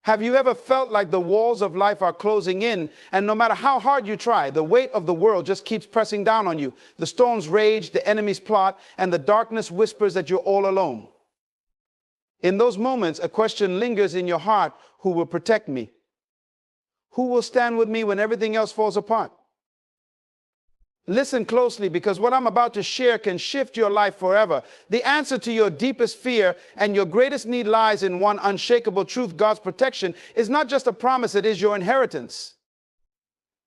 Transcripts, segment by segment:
Have you ever felt like the walls of life are closing in, and no matter how hard you try, the weight of the world just keeps pressing down on you? The storms rage, the enemies plot, and the darkness whispers that you're all alone. In those moments, a question lingers in your heart: who will protect me? Who will stand with me when everything else falls apart? Listen closely, because what I'm about to share can shift your life forever. The answer to your deepest fear and your greatest need lies in one unshakable truth: God's protection is not just a promise, it is your inheritance.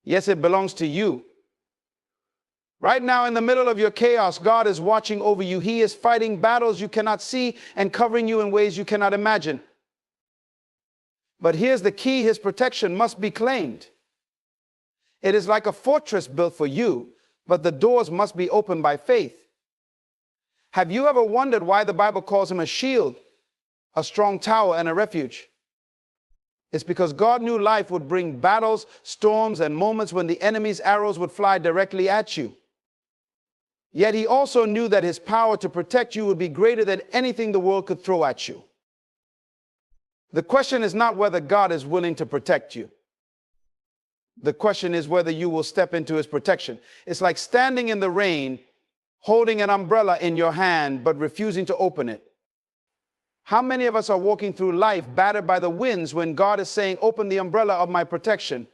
Yes, it belongs to you. Right now, in the middle of your chaos, God is watching over you. He is fighting battles you cannot see and covering you in ways you cannot imagine. But here's the key: His protection must be claimed. It is like a fortress built for you, but the doors must be opened by faith. Have you ever wondered why the Bible calls him a shield, a strong tower, and a refuge? It's because God knew life would bring battles, storms, and moments when the enemy's arrows would fly directly at you. Yet He also knew that His power to protect you would be greater than anything the world could throw at you. The question is not whether God is willing to protect you. The question is whether you will step into His protection. It's like standing in the rain, holding an umbrella in your hand, but refusing to open it. How many of us are walking through life battered by the winds when God is saying, "Open the umbrella of my protection.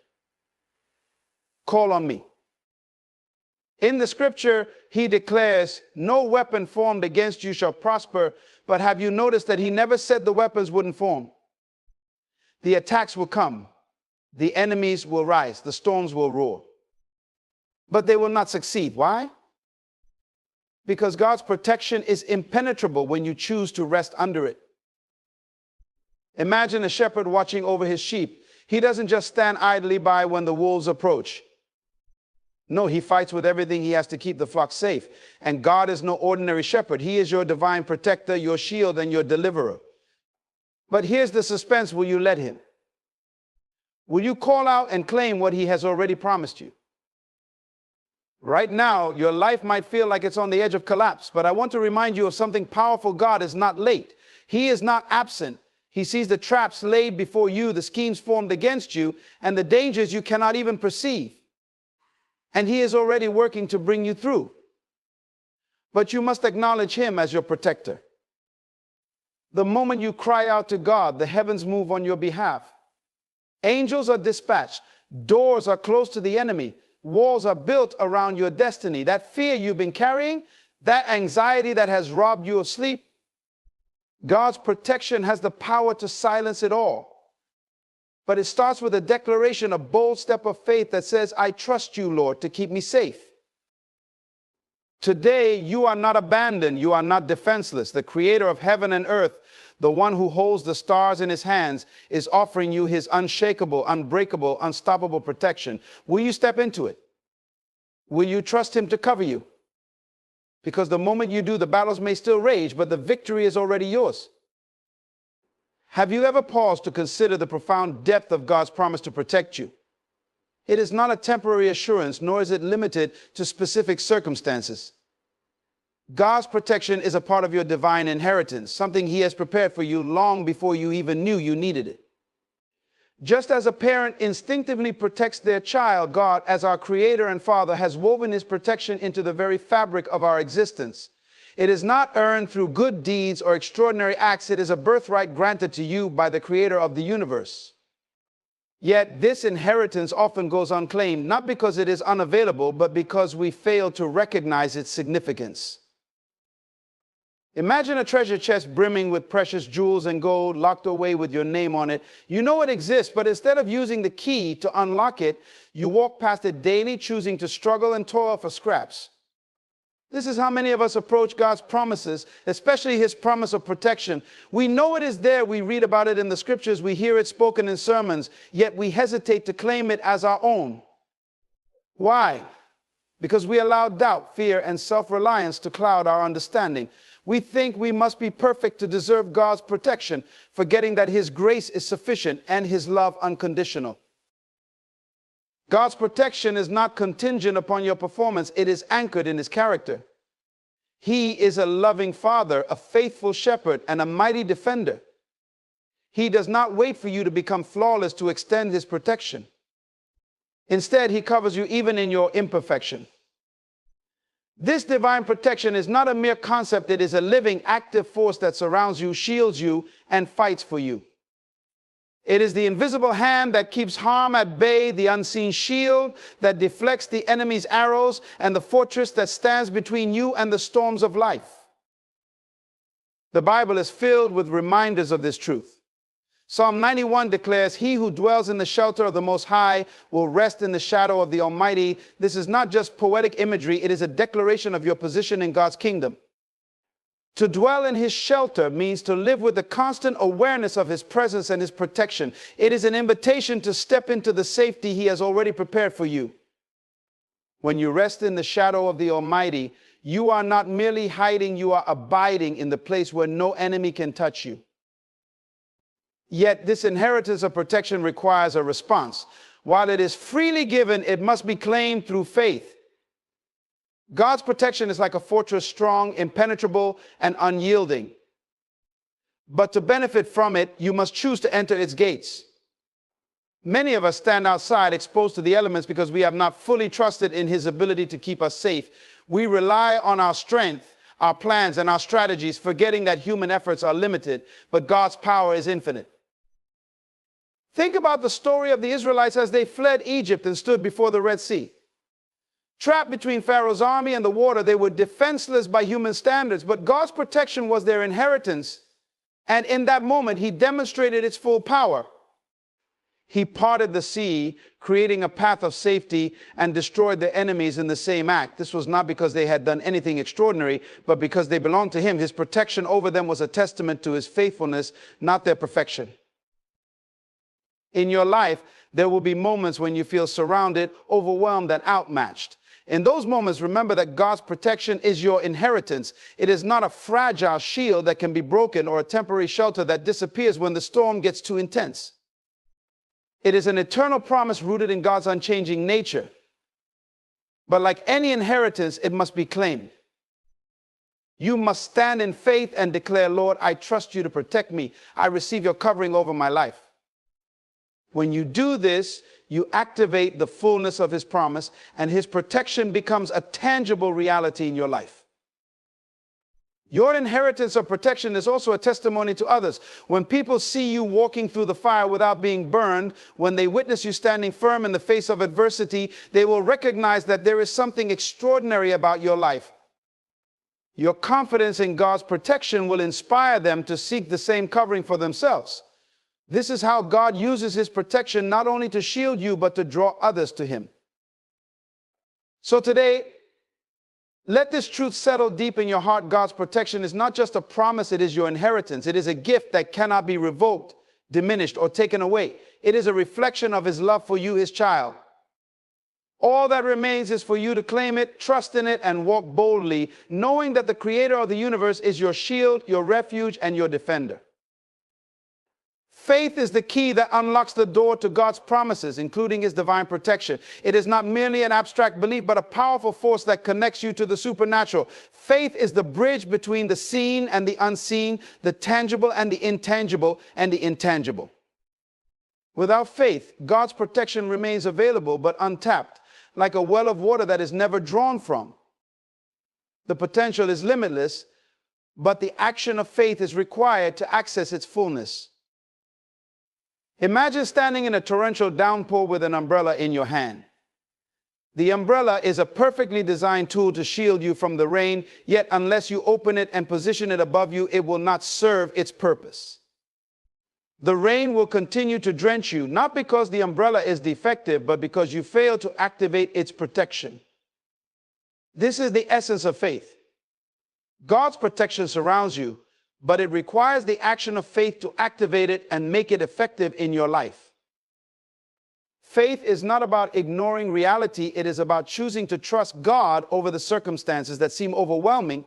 Call on me." In the scripture, He declares, "No weapon formed against you shall prosper." But have you noticed that He never said the weapons wouldn't form? The attacks will come. The enemies will rise. The storms will roar. But they will not succeed. Why? Because God's protection is impenetrable when you choose to rest under it. Imagine a shepherd watching over his sheep. He doesn't just stand idly by when the wolves approach. No, he fights with everything he has to keep the flock safe. And God is no ordinary shepherd. He is your divine protector, your shield, and your deliverer. But here's the suspense: will you let Him? Will you call out and claim what He has already promised you? Right now, your life might feel like it's on the edge of collapse, but I want to remind you of something powerful. God is not late. He is not absent. He sees the traps laid before you, the schemes formed against you, and the dangers you cannot even perceive. And He is already working to bring you through. But you must acknowledge Him as your protector. The moment you cry out to God, the heavens move on your behalf. Angels are dispatched. Doors are closed to the enemy. Walls are built around your destiny. That fear you've been carrying, that anxiety that has robbed you of sleep, God's protection has the power to silence it all. But it starts with a declaration, a bold step of faith that says, "I trust you, Lord, to keep me safe." Today, you are not abandoned. You are not defenseless. The Creator of heaven and earth, the one who holds the stars in His hands, is offering you His unshakable, unbreakable, unstoppable protection. Will you step into it? Will you trust Him to cover you? Because the moment you do, the battles may still rage, but the victory is already yours. Have you ever paused to consider the profound depth of God's promise to protect you? It is not a temporary assurance, nor is it limited to specific circumstances. God's protection is a part of your divine inheritance, something He has prepared for you long before you even knew you needed it. Just as a parent instinctively protects their child, God, as our Creator and Father, has woven His protection into the very fabric of our existence. It is not earned through good deeds or extraordinary acts. It is a birthright granted to you by the Creator of the universe. Yet this inheritance often goes unclaimed, not because it is unavailable, but because we fail to recognize its significance. Imagine a treasure chest brimming with precious jewels and gold locked away with your name on it. You know it exists, but instead of using the key to unlock it, you walk past it daily, choosing to struggle and toil for scraps. This is how many of us approach God's promises, especially His promise of protection. We know it is there. We read about it in the scriptures. We hear it spoken in sermons, yet we hesitate to claim it as our own. Why? Because we allow doubt, fear, and self-reliance to cloud our understanding. We think we must be perfect to deserve God's protection, forgetting that His grace is sufficient and His love unconditional. God's protection is not contingent upon your performance. It is anchored in His character. He is a loving Father, a faithful shepherd, and a mighty defender. He does not wait for you to become flawless to extend his protection. Instead, he covers you even in your imperfection. This divine protection is not a mere concept. It is a living, active force that surrounds you, shields you, and fights for you. It is the invisible hand that keeps harm at bay, the unseen shield that deflects the enemy's arrows, and the fortress that stands between you and the storms of life. The Bible is filled with reminders of this truth. Psalm 91 declares, "He who dwells in the shelter of the Most High will rest in the shadow of the Almighty." This is not just poetic imagery, it is a declaration of your position in God's kingdom. To dwell in his shelter means to live with the constant awareness of his presence and his protection. It is an invitation to step into the safety he has already prepared for you. When you rest in the shadow of the Almighty, you are not merely hiding, you are abiding in the place where no enemy can touch you. Yet this inheritance of protection requires a response. While it is freely given, it must be claimed through faith. God's protection is like a fortress, strong, impenetrable, and unyielding. But to benefit from it, you must choose to enter its gates. Many of us stand outside exposed to the elements because we have not fully trusted in his ability to keep us safe. We rely on our strength, our plans, and our strategies, forgetting that human efforts are limited, but God's power is infinite. Think about the story of the Israelites as they fled Egypt and stood before the Red Sea. Trapped between Pharaoh's army and the water, they were defenseless by human standards, but God's protection was their inheritance, and in that moment, he demonstrated its full power. He parted the sea, creating a path of safety, and destroyed their enemies in the same act. This was not because they had done anything extraordinary, but because they belonged to him. His protection over them was a testament to his faithfulness, not their perfection. In your life, there will be moments when you feel surrounded, overwhelmed, and outmatched. In those moments, remember that God's protection is your inheritance. It is not a fragile shield that can be broken or a temporary shelter that disappears when the storm gets too intense. It is an eternal promise rooted in God's unchanging nature. But like any inheritance, it must be claimed. You must stand in faith and declare, "Lord, I trust you to protect me. I receive your covering over my life." When you do this, you activate the fullness of his promise, and his protection becomes a tangible reality in your life. Your inheritance of protection is also a testimony to others. When people see you walking through the fire without being burned, when they witness you standing firm in the face of adversity, they will recognize that there is something extraordinary about your life. Your confidence in God's protection will inspire them to seek the same covering for themselves. This is how God uses his protection not only to shield you, but to draw others to him. So today, let this truth settle deep in your heart. God's protection is not just a promise, it is your inheritance. It is a gift that cannot be revoked, diminished, or taken away. It is a reflection of his love for you, his child. All that remains is for you to claim it, trust in it, and walk boldly, knowing that the creator of the universe is your shield, your refuge, and your defender. Faith is the key that unlocks the door to God's promises, including his divine protection. It is not merely an abstract belief, but a powerful force that connects you to the supernatural. Faith is the bridge between the seen and the unseen, the tangible and the intangible. Without faith, God's protection remains available but untapped, like a well of water that is never drawn from. The potential is limitless, but the action of faith is required to access its fullness. Imagine standing in a torrential downpour with an umbrella in your hand. The umbrella is a perfectly designed tool to shield you from the rain, yet unless you open it and position it above you, it will not serve its purpose. The rain will continue to drench you, not because the umbrella is defective, but because you fail to activate its protection. This is the essence of faith. God's protection surrounds you, but it requires the action of faith to activate it and make it effective in your life. Faith is not about ignoring reality. It is about choosing to trust God over the circumstances that seem overwhelming.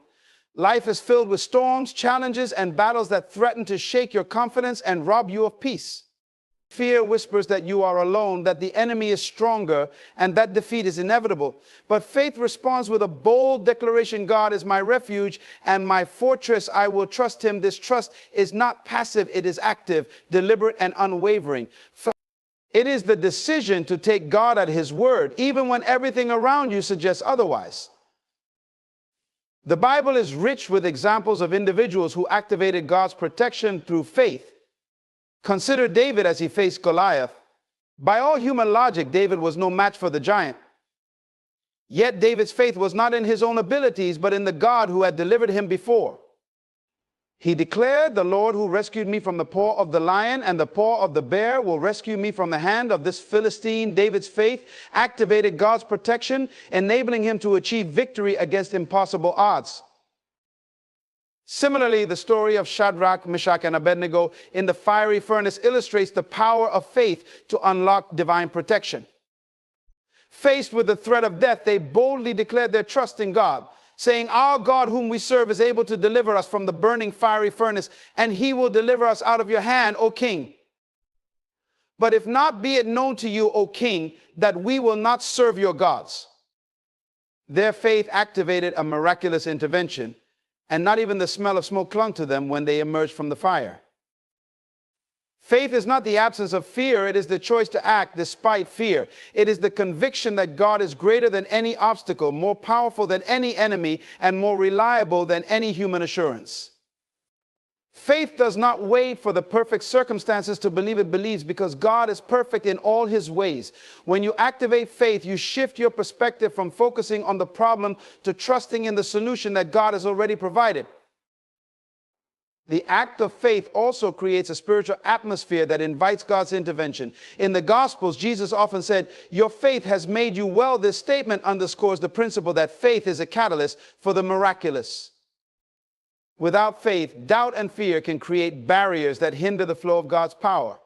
Life is filled with storms, challenges, and battles that threaten to shake your confidence and rob you of peace. Fear whispers that you are alone, that the enemy is stronger, and that defeat is inevitable. But faith responds with a bold declaration: God is my refuge and my fortress. I will trust him. This trust is not passive, it is active, deliberate, and unwavering. It is the decision to take God at his word, even when everything around you suggests otherwise. The Bible is rich with examples of individuals who activated God's protection through faith. Consider David as he faced Goliath. By all human logic, David was no match for the giant. Yet David's faith was not in his own abilities, but in the God who had delivered him before. He declared, "The Lord who rescued me from the paw of the lion and the paw of the bear will rescue me from the hand of this Philistine." David's faith activated God's protection, enabling him to achieve victory against impossible odds. Similarly, the story of Shadrach, Meshach, and Abednego in the fiery furnace illustrates the power of faith to unlock divine protection. Faced with the threat of death, they boldly declared their trust in God, saying, "Our God whom we serve is able to deliver us from the burning fiery furnace, and he will deliver us out of your hand, O king. But if not, be it known to you, O king, that we will not serve your gods." Their faith activated a miraculous intervention, and not even the smell of smoke clung to them when they emerged from the fire. Faith is not the absence of fear, it is the choice to act despite fear. It is the conviction that God is greater than any obstacle, more powerful than any enemy, and more reliable than any human assurance. Faith does not wait for the perfect circumstances to believe it believes, because God is perfect in all his ways. When you activate faith, you shift your perspective from focusing on the problem to trusting in the solution that God has already provided. The act of faith also creates a spiritual atmosphere that invites God's intervention. In the Gospels, Jesus often said, "Your faith has made you well." This statement underscores the principle that faith is a catalyst for the miraculous. Without faith, doubt and fear can create barriers that hinder the flow of God's power.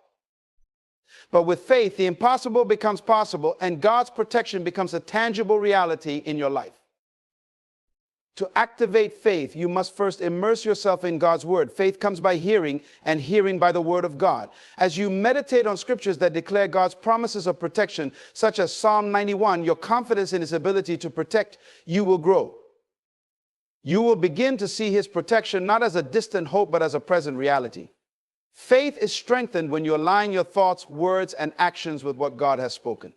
But with faith, the impossible becomes possible, and God's protection becomes a tangible reality in your life. To activate faith, you must first immerse yourself in God's word. Faith comes by hearing, and hearing by the word of God. As you meditate on scriptures that declare God's promises of protection, such as Psalm 91, your confidence in his ability to protect you will grow. You will begin to see his protection not as a distant hope, but as a present reality. Faith is strengthened when you align your thoughts, words, and actions with what God has spoken.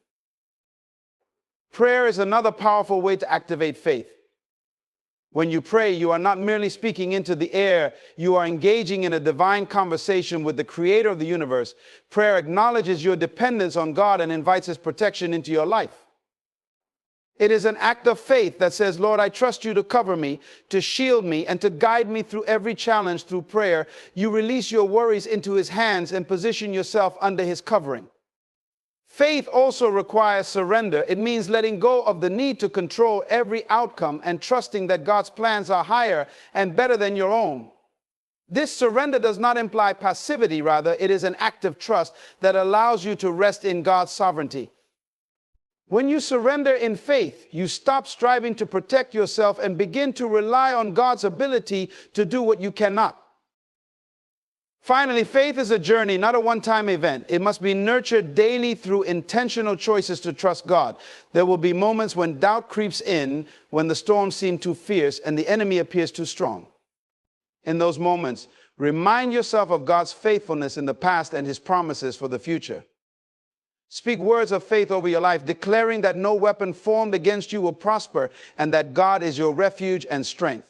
Prayer is another powerful way to activate faith. When you pray, you are not merely speaking into the air, you are engaging in a divine conversation with the creator of the universe. Prayer acknowledges your dependence on God and invites his protection into your life. It is an act of faith that says, "Lord, I trust you to cover me, to shield me, and to guide me through every challenge." Through prayer, you release your worries into his hands and position yourself under his covering. Faith also requires surrender. It means letting go of the need to control every outcome and trusting that God's plans are higher and better than your own. This surrender does not imply passivity. Rather, it is an act of trust that allows you to rest in God's sovereignty. When you surrender in faith, you stop striving to protect yourself and begin to rely on God's ability to do what you cannot. Finally, faith is a journey, not a one-time event. It must be nurtured daily through intentional choices to trust God. There will be moments when doubt creeps in, when the storms seem too fierce and the enemy appears too strong. In those moments, remind yourself of God's faithfulness in the past and his promises for the future. Speak words of faith over your life, declaring that no weapon formed against you will prosper and that God is your refuge and strength.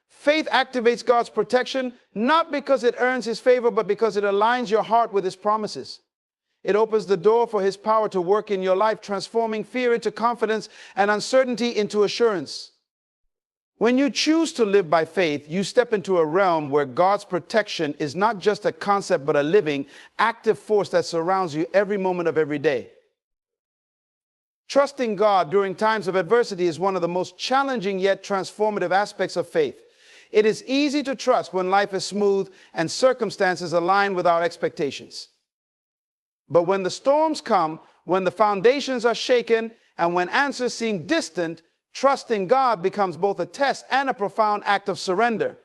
Faith activates God's protection, not because it earns his favor, but because it aligns your heart with his promises. It opens the door for his power to work in your life, transforming fear into confidence and uncertainty into assurance. When you choose to live by faith, you step into a realm where God's protection is not just a concept, but a living, active force that surrounds you every moment of every day. Trusting God during times of adversity is one of the most challenging yet transformative aspects of faith. It is easy to trust when life is smooth and circumstances align with our expectations. But when the storms come, when the foundations are shaken, and when answers seem distant, trusting God becomes both a test and a profound act of surrender.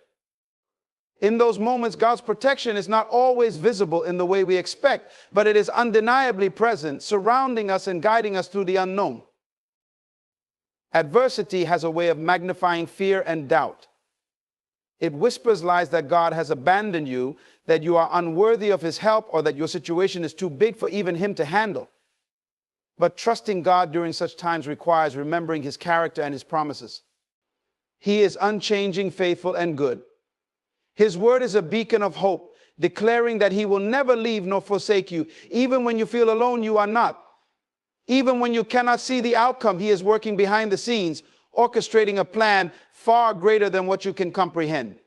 In those moments, God's protection is not always visible in the way we expect, but it is undeniably present, surrounding us and guiding us through the unknown. Adversity has a way of magnifying fear and doubt. It whispers lies that God has abandoned you, that you are unworthy of his help, or that your situation is too big for even him to handle. But trusting God during such times requires remembering his character and his promises. He is unchanging, faithful, and good. His word is a beacon of hope, declaring that he will never leave nor forsake you. Even when you feel alone, you are not. Even when you cannot see the outcome, he is working behind the scenes, orchestrating a plan far greater than what you can comprehend.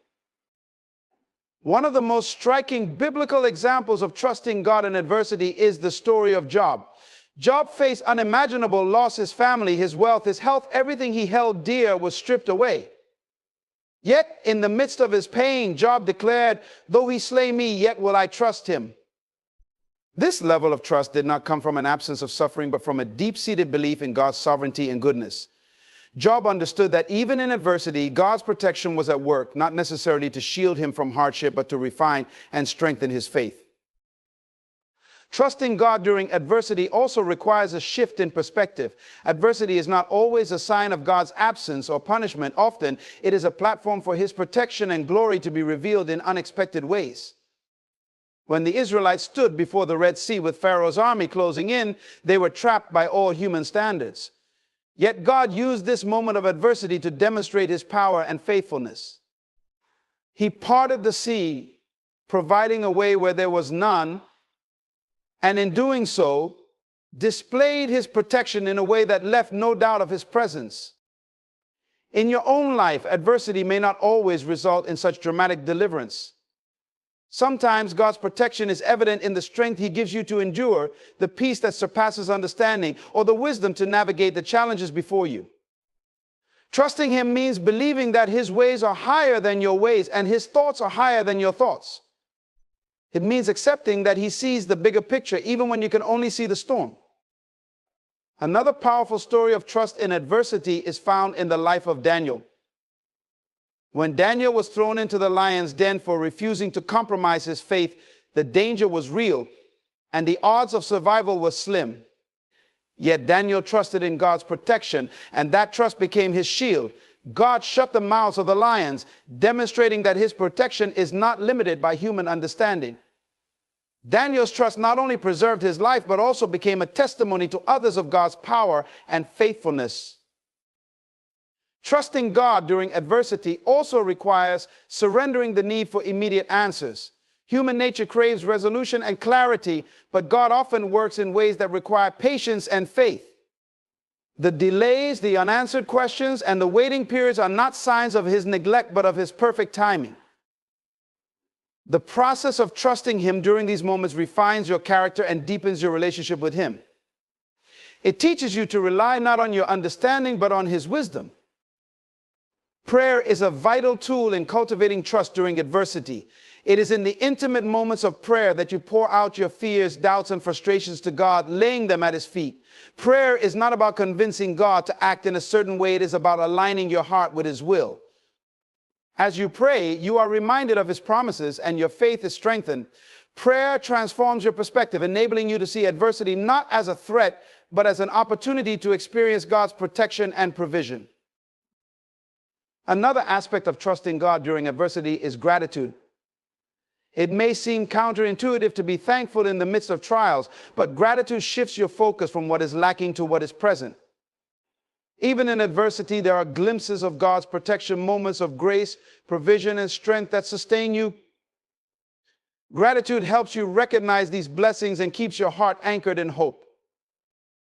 One of the most striking biblical examples of trusting God in adversity is the story of Job. Job faced unimaginable loss. His family, his wealth, his health, everything he held dear was stripped away. Yet in the midst of his pain, Job declared, "Though he slay me, yet will I trust him." This level of trust did not come from an absence of suffering, but from a deep-seated belief in God's sovereignty and goodness. Job understood that even in adversity, God's protection was at work, not necessarily to shield him from hardship, but to refine and strengthen his faith. Trusting God during adversity also requires a shift in perspective. Adversity is not always a sign of God's absence or punishment. Often, it is a platform for his protection and glory to be revealed in unexpected ways. When the Israelites stood before the Red Sea with Pharaoh's army closing in, they were trapped by all human standards. Yet God used this moment of adversity to demonstrate his power and faithfulness. He parted the sea, providing a way where there was none, and in doing so, displayed his protection in a way that left no doubt of his presence. In your own life, adversity may not always result in such dramatic deliverance. Sometimes God's protection is evident in the strength he gives you to endure, the peace that surpasses understanding, or the wisdom to navigate the challenges before you. Trusting him means believing that his ways are higher than your ways and his thoughts are higher than your thoughts. It means accepting that he sees the bigger picture, even when you can only see the storm. Another powerful story of trust in adversity is found in the life of Daniel. When Daniel was thrown into the lion's den for refusing to compromise his faith, the danger was real, and the odds of survival were slim. Yet Daniel trusted in God's protection, and that trust became his shield. God shut the mouths of the lions, demonstrating that his protection is not limited by human understanding. Daniel's trust not only preserved his life, but also became a testimony to others of God's power and faithfulness. Trusting God during adversity also requires surrendering the need for immediate answers. Human nature craves resolution and clarity, but God often works in ways that require patience and faith. The delays, the unanswered questions, and the waiting periods are not signs of his neglect, but of his perfect timing. The process of trusting him during these moments refines your character and deepens your relationship with him. It teaches you to rely not on your understanding, but on his wisdom. Prayer is a vital tool in cultivating trust during adversity. It is in the intimate moments of prayer that you pour out your fears, doubts, and frustrations to God, laying them at his feet. Prayer is not about convincing God to act in a certain way. It is about aligning your heart with his will. As you pray, you are reminded of his promises and your faith is strengthened. Prayer transforms your perspective, enabling you to see adversity not as a threat, but as an opportunity to experience God's protection and provision. Another aspect of trusting God during adversity is gratitude. It may seem counterintuitive to be thankful in the midst of trials, but gratitude shifts your focus from what is lacking to what is present. Even in adversity, there are glimpses of God's protection, moments of grace, provision, and strength that sustain you. Gratitude helps you recognize these blessings and keeps your heart anchored in hope.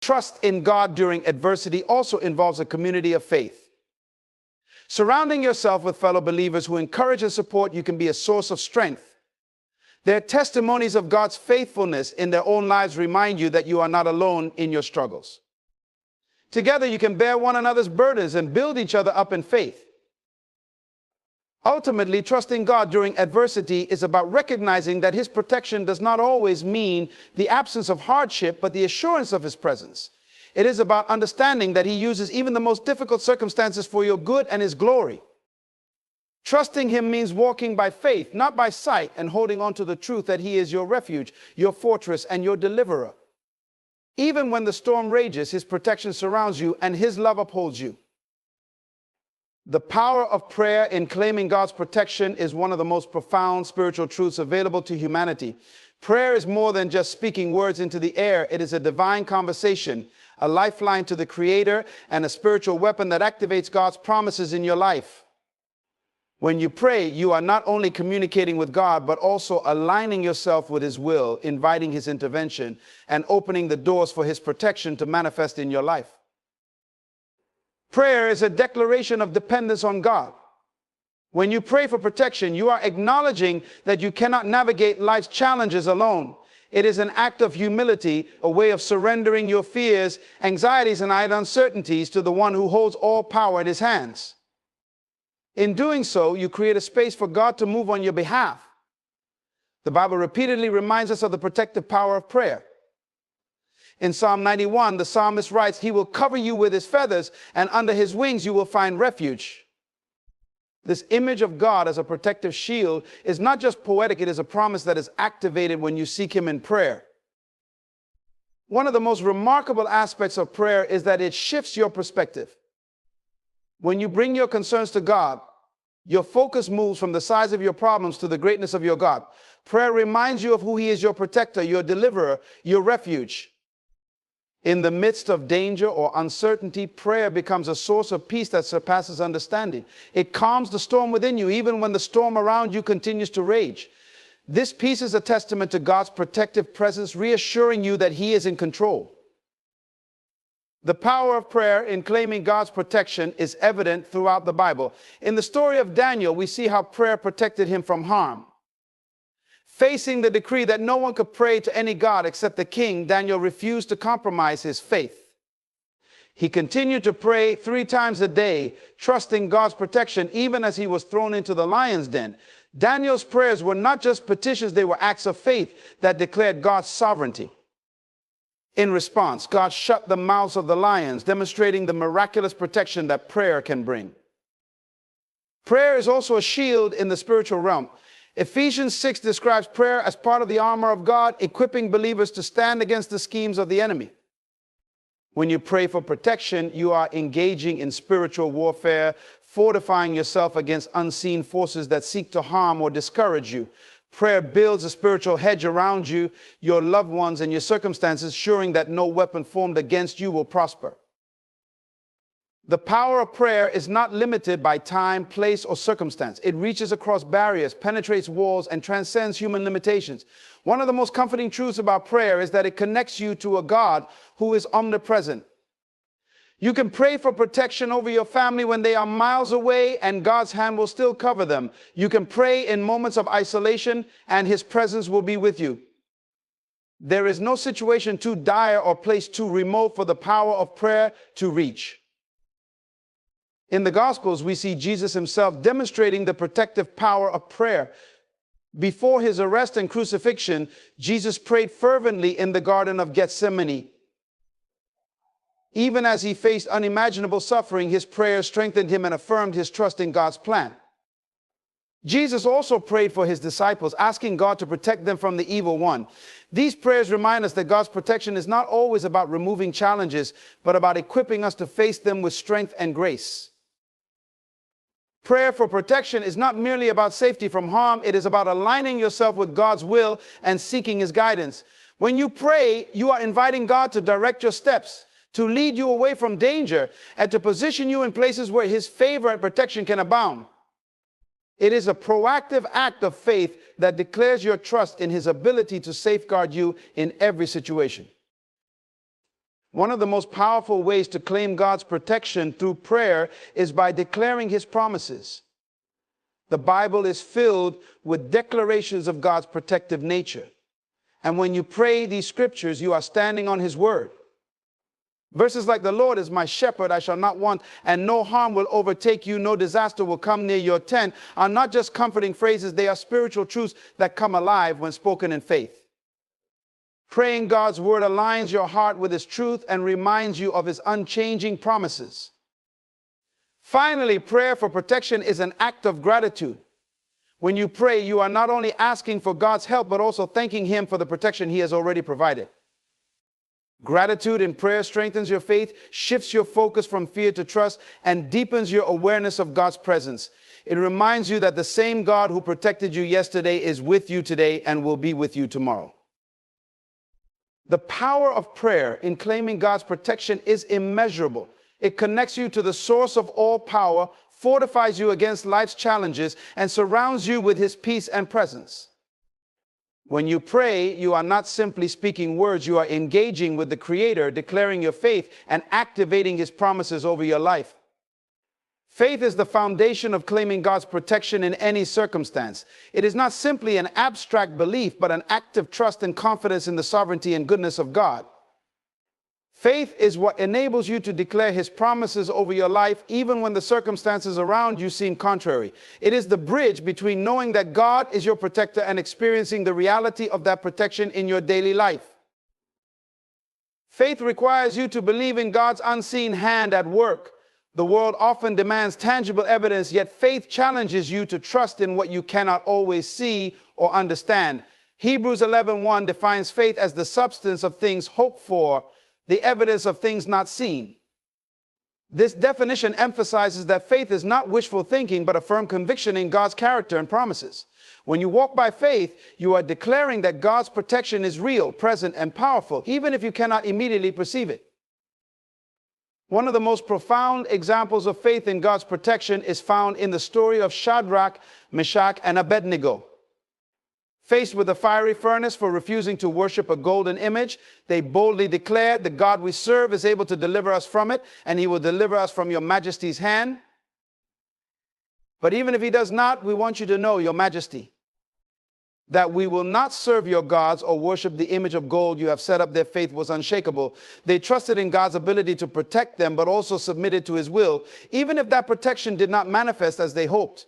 Trust in God during adversity also involves a community of faith. Surrounding yourself with fellow believers who encourage and support you can be a source of strength. Their testimonies of God's faithfulness in their own lives remind you that you are not alone in your struggles. Together you can bear one another's burdens and build each other up in faith. Ultimately, trusting God during adversity is about recognizing that his protection does not always mean the absence of hardship, but the assurance of his presence. It is about understanding that he uses even the most difficult circumstances for your good and his glory. Trusting him means walking by faith, not by sight, and holding on to the truth that he is your refuge, your fortress, and your deliverer. Even when the storm rages, his protection surrounds you and his love upholds you. The power of prayer in claiming God's protection is one of the most profound spiritual truths available to humanity. Prayer is more than just speaking words into the air. It is a divine conversation, a lifeline to the Creator, and a spiritual weapon that activates God's promises in your life. When you pray, you are not only communicating with God, but also aligning yourself with his will, inviting his intervention, and opening the doors for his protection to manifest in your life. Prayer is a declaration of dependence on God. When you pray for protection, you are acknowledging that you cannot navigate life's challenges alone. It is an act of humility, a way of surrendering your fears, anxieties, and uncertainties to the one who holds all power in his hands. In doing so, you create a space for God to move on your behalf. The Bible repeatedly reminds us of the protective power of prayer. In Psalm 91, the psalmist writes, "He will cover you with his feathers, and under his wings you will find refuge." This image of God as a protective shield is not just poetic, it is a promise that is activated when you seek him in prayer. One of the most remarkable aspects of prayer is that it shifts your perspective. When you bring your concerns to God, your focus moves from the size of your problems to the greatness of your God. Prayer reminds you of who he is, your protector, your deliverer, your refuge. In the midst of danger or uncertainty, prayer becomes a source of peace that surpasses understanding. It calms the storm within you, even when the storm around you continues to rage. This peace is a testament to God's protective presence, reassuring you that he is in control. The power of prayer in claiming God's protection is evident throughout the Bible. In the story of Daniel, we see how prayer protected him from harm. Facing the decree that no one could pray to any god except the king, Daniel refused to compromise his faith. He continued to pray 3 times a day, trusting God's protection even as he was thrown into the lion's den. Daniel's prayers were not just petitions, they were acts of faith that declared God's sovereignty. In response, God shut the mouths of the lions, demonstrating the miraculous protection that prayer can bring. Prayer is also a shield in the spiritual realm. Ephesians 6 describes prayer as part of the armor of God, equipping believers to stand against the schemes of the enemy. When you pray for protection, you are engaging in spiritual warfare, fortifying yourself against unseen forces that seek to harm or discourage you. Prayer builds a spiritual hedge around you, your loved ones, and your circumstances, ensuring that no weapon formed against you will prosper. The power of prayer is not limited by time, place, or circumstance. It reaches across barriers, penetrates walls, and transcends human limitations. One of the most comforting truths about prayer is that it connects you to a God who is omnipresent. You can pray for protection over your family when they are miles away, and God's hand will still cover them. You can pray in moments of isolation, and his presence will be with you. There is no situation too dire or place too remote for the power of prayer to reach. In the Gospels, we see Jesus himself demonstrating the protective power of prayer. Before his arrest and crucifixion, Jesus prayed fervently in the Garden of Gethsemane. Even as he faced unimaginable suffering, his prayers strengthened him and affirmed his trust in God's plan. Jesus also prayed for his disciples, asking God to protect them from the evil one. These prayers remind us that God's protection is not always about removing challenges, but about equipping us to face them with strength and grace. Prayer for protection is not merely about safety from harm. It is about aligning yourself with God's will and seeking his guidance. When you pray, you are inviting God to direct your steps, to lead you away from danger, and to position you in places where his favor and protection can abound. It is a proactive act of faith that declares your trust in his ability to safeguard you in every situation. One of the most powerful ways to claim God's protection through prayer is by declaring his promises. The Bible is filled with declarations of God's protective nature. And when you pray these scriptures, you are standing on his word. Verses like, "The Lord is my shepherd, I shall not want, and no harm will overtake you, no disaster will come near your tent," are not just comforting phrases, they are spiritual truths that come alive when spoken in faith. Praying God's word aligns your heart with his truth and reminds you of his unchanging promises. Finally, prayer for protection is an act of gratitude. When you pray, you are not only asking for God's help, but also thanking Him for the protection He has already provided. Gratitude in prayer strengthens your faith, shifts your focus from fear to trust, and deepens your awareness of God's presence. It reminds you that the same God who protected you yesterday is with you today and will be with you tomorrow. The power of prayer in claiming God's protection is immeasurable. It connects you to the source of all power, fortifies you against life's challenges, and surrounds you with His peace and presence. When you pray, you are not simply speaking words, you are engaging with the Creator, declaring your faith and activating His promises over your life. Faith is the foundation of claiming God's protection in any circumstance. It is not simply an abstract belief, but an active trust and confidence in the sovereignty and goodness of God. Faith is what enables you to declare His promises over your life, even when the circumstances around you seem contrary. It is the bridge between knowing that God is your protector and experiencing the reality of that protection in your daily life. Faith requires you to believe in God's unseen hand at work. The world often demands tangible evidence, yet faith challenges you to trust in what you cannot always see or understand. Hebrews 11:1 defines faith as the substance of things hoped for, the evidence of things not seen. This definition emphasizes that faith is not wishful thinking, but a firm conviction in God's character and promises. When you walk by faith, you are declaring that God's protection is real, present, and powerful, even if you cannot immediately perceive it. One of the most profound examples of faith in God's protection is found in the story of Shadrach, Meshach, and Abednego. Faced with a fiery furnace for refusing to worship a golden image, they boldly declared, "The God we serve is able to deliver us from it, and He will deliver us from your majesty's hand. But even if He does not, we want you to know, your majesty, that we will not serve your gods or worship the image of gold you have set up." Their faith was unshakable. They trusted in God's ability to protect them, but also submitted to His will, even if that protection did not manifest as they hoped.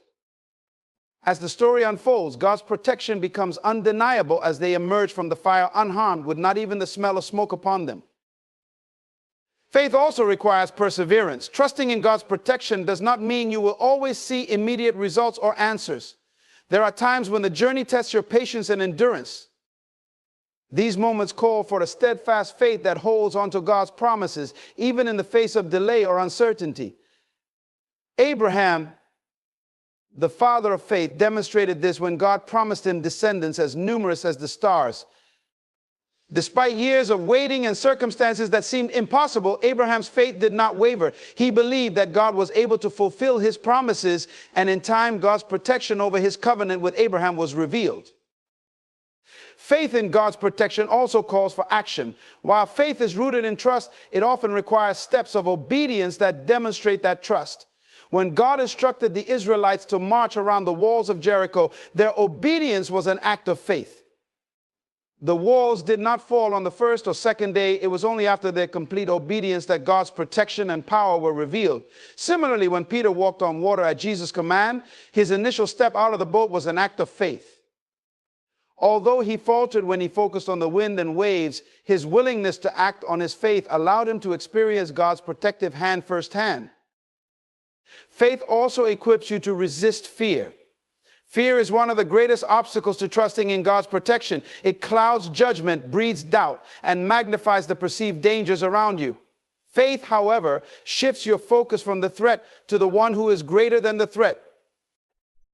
As the story unfolds, God's protection becomes undeniable as they emerge from the fire unharmed, with not even the smell of smoke upon them. Faith also requires perseverance. Trusting in God's protection does not mean you will always see immediate results or answers. There are times when the journey tests your patience and endurance. These moments call for a steadfast faith that holds onto God's promises, even in the face of delay or uncertainty. Abraham, the father of faith, demonstrated this when God promised him descendants as numerous as the stars. Despite years of waiting and circumstances that seemed impossible, Abraham's faith did not waver. He believed that God was able to fulfill His promises, and in time, God's protection over His covenant with Abraham was revealed. Faith in God's protection also calls for action. While faith is rooted in trust, it often requires steps of obedience that demonstrate that trust. When God instructed the Israelites to march around the walls of Jericho, their obedience was an act of faith. The walls did not fall on the first or second day. It was only after their complete obedience that God's protection and power were revealed. Similarly, when Peter walked on water at Jesus' command, his initial step out of the boat was an act of faith. Although he faltered when he focused on the wind and waves, his willingness to act on his faith allowed him to experience God's protective hand firsthand. Faith also equips you to resist fear. Fear is one of the greatest obstacles to trusting in God's protection. It clouds judgment, breeds doubt, and magnifies the perceived dangers around you. Faith, however, shifts your focus from the threat to the one who is greater than the threat.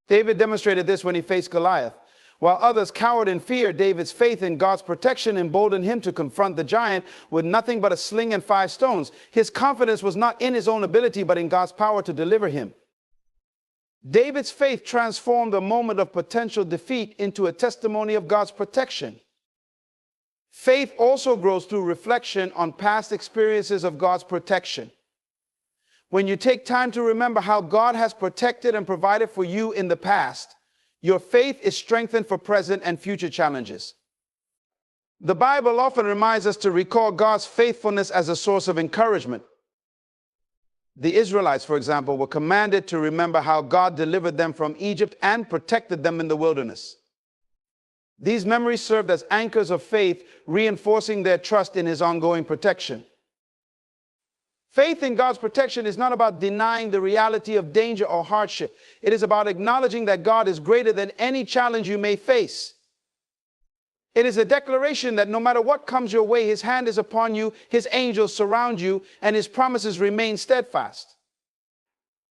David demonstrated this when he faced Goliath. While others cowered in fear, David's faith in God's protection emboldened him to confront the giant with nothing but a sling and 5 stones. His confidence was not in his own ability, but in God's power to deliver him. David's faith transformed a moment of potential defeat into a testimony of God's protection. Faith also grows through reflection on past experiences of God's protection. When you take time to remember how God has protected and provided for you in the past, your faith is strengthened for present and future challenges. The Bible often reminds us to recall God's faithfulness as a source of encouragement. The Israelites, for example, were commanded to remember how God delivered them from Egypt and protected them in the wilderness. These memories served as anchors of faith, reinforcing their trust in His ongoing protection. Faith in God's protection is not about denying the reality of danger or hardship. It is about acknowledging that God is greater than any challenge you may face. It is a declaration that no matter what comes your way, His hand is upon you, His angels surround you, and His promises remain steadfast.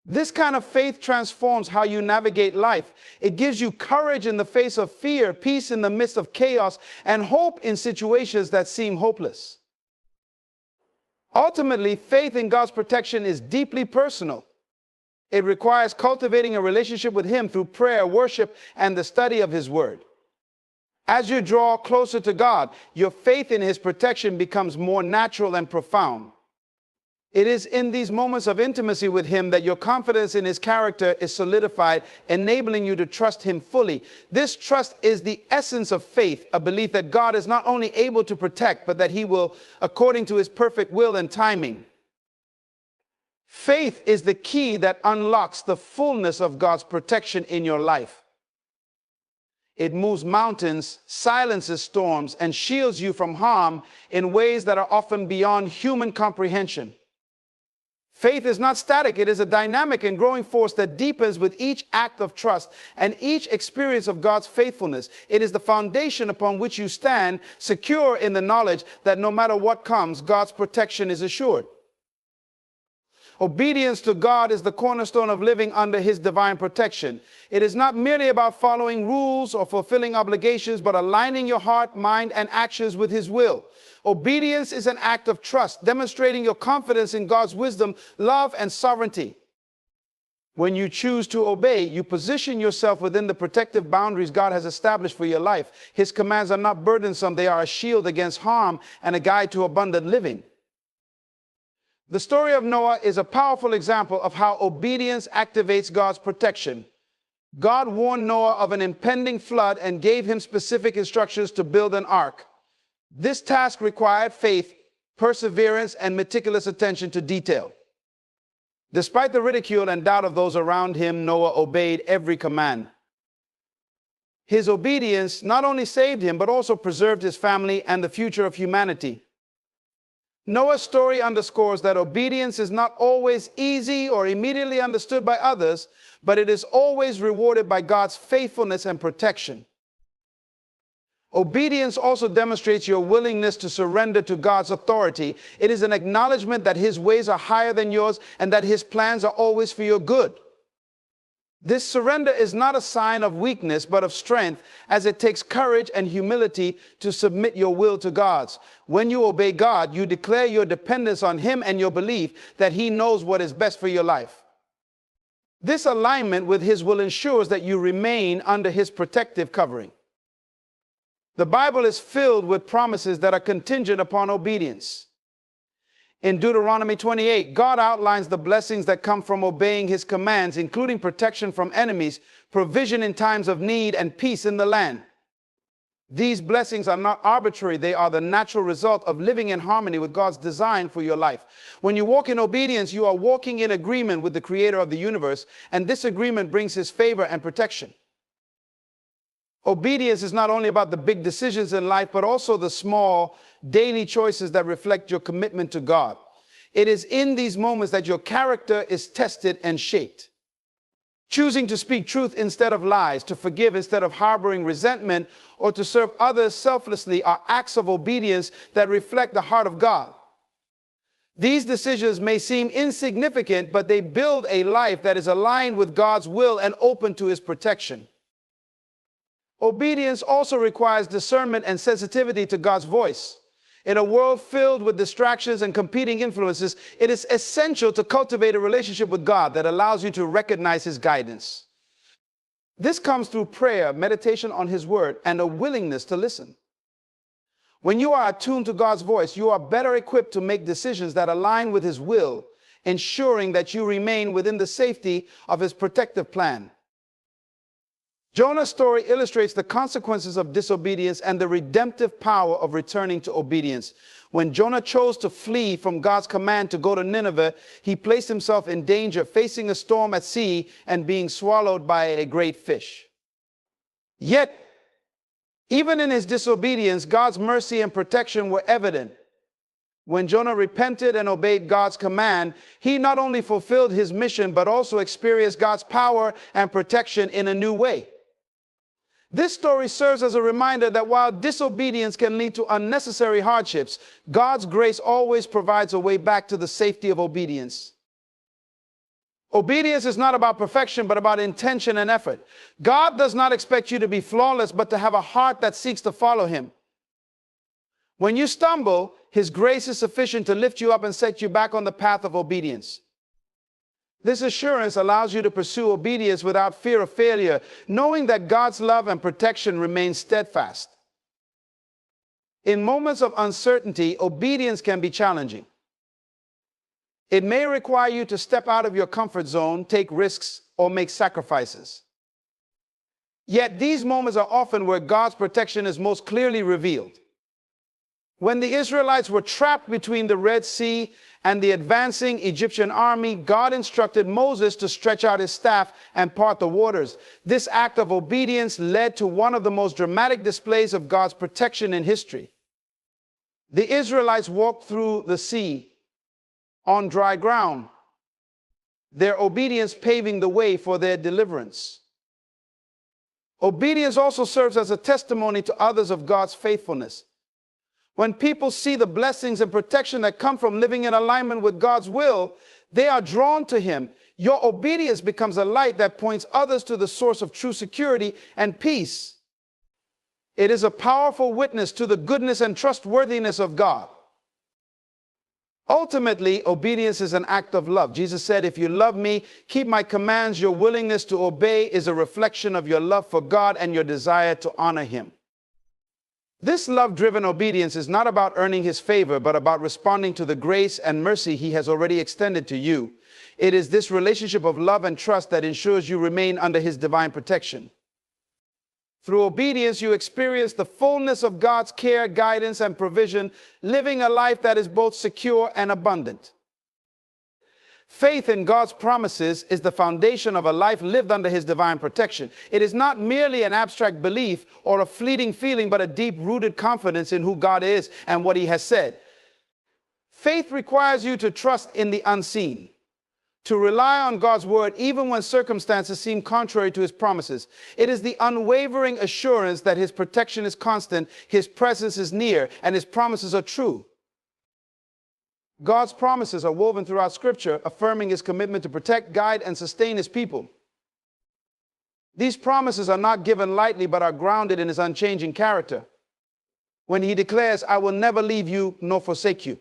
This kind of faith transforms how you navigate life. It gives you courage in the face of fear, peace in the midst of chaos, and hope in situations that seem hopeless. Ultimately, faith in God's protection is deeply personal. It requires cultivating a relationship with Him through prayer, worship, and the study of His Word. As you draw closer to God, your faith in His protection becomes more natural and profound. It is in these moments of intimacy with Him that your confidence in His character is solidified, enabling you to trust Him fully. This trust is the essence of faith, a belief that God is not only able to protect, but that He will, according to His perfect will and timing. Faith is the key that unlocks the fullness of God's protection in your life. It moves mountains, silences storms, and shields you from harm in ways that are often beyond human comprehension. Faith is not static. It is a dynamic and growing force that deepens with each act of trust and each experience of God's faithfulness. It is the foundation upon which you stand, secure in the knowledge that no matter what comes, God's protection is assured. Obedience to God is the cornerstone of living under His divine protection. It is not merely about following rules or fulfilling obligations, but aligning your heart, mind, and actions with His will. Obedience is an act of trust, demonstrating your confidence in God's wisdom, love, and sovereignty. When you choose to obey, you position yourself within the protective boundaries God has established for your life. His commands are not burdensome. They are a shield against harm and a guide to abundant living. The story of Noah is a powerful example of how obedience activates God's protection. God warned Noah of an impending flood and gave him specific instructions to build an ark. This task required faith, perseverance, and meticulous attention to detail. Despite the ridicule and doubt of those around him, Noah obeyed every command. His obedience not only saved him, but also preserved his family and the future of humanity. Noah's story underscores that obedience is not always easy or immediately understood by others, but it is always rewarded by God's faithfulness and protection. Obedience also demonstrates your willingness to surrender to God's authority. It is an acknowledgement that His ways are higher than yours and that His plans are always for your good. This surrender is not a sign of weakness, but of strength, as it takes courage and humility to submit your will to God's. When you obey God, you declare your dependence on Him and your belief that He knows what is best for your life. This alignment with His will ensures that you remain under His protective covering. The Bible is filled with promises that are contingent upon obedience. In Deuteronomy 28, God outlines the blessings that come from obeying His commands, including protection from enemies, provision in times of need, and peace in the land. These blessings are not arbitrary. They are the natural result of living in harmony with God's design for your life. When you walk in obedience, you are walking in agreement with the Creator of the universe, and this agreement brings His favor and protection. Obedience is not only about the big decisions in life, but also the small, daily choices that reflect your commitment to God. It is in these moments that your character is tested and shaped. Choosing to speak truth instead of lies, to forgive instead of harboring resentment, or to serve others selflessly are acts of obedience that reflect the heart of God. These decisions may seem insignificant, but they build a life that is aligned with God's will and open to His protection. Obedience also requires discernment and sensitivity to God's voice. In a world filled with distractions and competing influences, it is essential to cultivate a relationship with God that allows you to recognize His guidance. This comes through prayer, meditation on His word, and a willingness to listen. When you are attuned to God's voice, you are better equipped to make decisions that align with His will, ensuring that you remain within the safety of His protective plan. Jonah's story illustrates the consequences of disobedience and the redemptive power of returning to obedience. When Jonah chose to flee from God's command to go to Nineveh, he placed himself in danger, facing a storm at sea and being swallowed by a great fish. Yet, even in his disobedience, God's mercy and protection were evident. When Jonah repented and obeyed God's command, he not only fulfilled his mission, but also experienced God's power and protection in a new way. This story serves as a reminder that while disobedience can lead to unnecessary hardships, God's grace always provides a way back to the safety of obedience. Obedience is not about perfection, but about intention and effort. God does not expect you to be flawless, but to have a heart that seeks to follow him. When you stumble, his grace is sufficient to lift you up and set you back on the path of obedience. This assurance allows you to pursue obedience without fear of failure, knowing that God's love and protection remain steadfast. In moments of uncertainty, obedience can be challenging. It may require you to step out of your comfort zone, take risks, or make sacrifices. Yet these moments are often where God's protection is most clearly revealed. When the Israelites were trapped between the Red Sea and the advancing Egyptian army, God instructed Moses to stretch out his staff and part the waters. This act of obedience led to one of the most dramatic displays of God's protection in history. The Israelites walked through the sea on dry ground, their obedience paving the way for their deliverance. Obedience also serves as a testimony to others of God's faithfulness. When people see the blessings and protection that come from living in alignment with God's will, they are drawn to him. Your obedience becomes a light that points others to the source of true security and peace. It is a powerful witness to the goodness and trustworthiness of God. Ultimately, obedience is an act of love. Jesus said, "If you love me, keep my commands." Your willingness to obey is a reflection of your love for God and your desire to honor him. This love-driven obedience is not about earning his favor, but about responding to the grace and mercy he has already extended to you. It is this relationship of love and trust that ensures you remain under his divine protection. Through obedience, you experience the fullness of God's care, guidance, and provision, living a life that is both secure and abundant. Faith in God's promises is the foundation of a life lived under his divine protection. It is not merely an abstract belief or a fleeting feeling, but a deep-rooted confidence in who God is and what he has said. Faith requires you to trust in the unseen, to rely on God's word even when circumstances seem contrary to his promises. It is the unwavering assurance that his protection is constant, his presence is near, and his promises are true. God's promises are woven throughout Scripture, affirming his commitment to protect, guide, and sustain his people. These promises are not given lightly, but are grounded in his unchanging character. When he declares, "I will never leave you nor forsake you."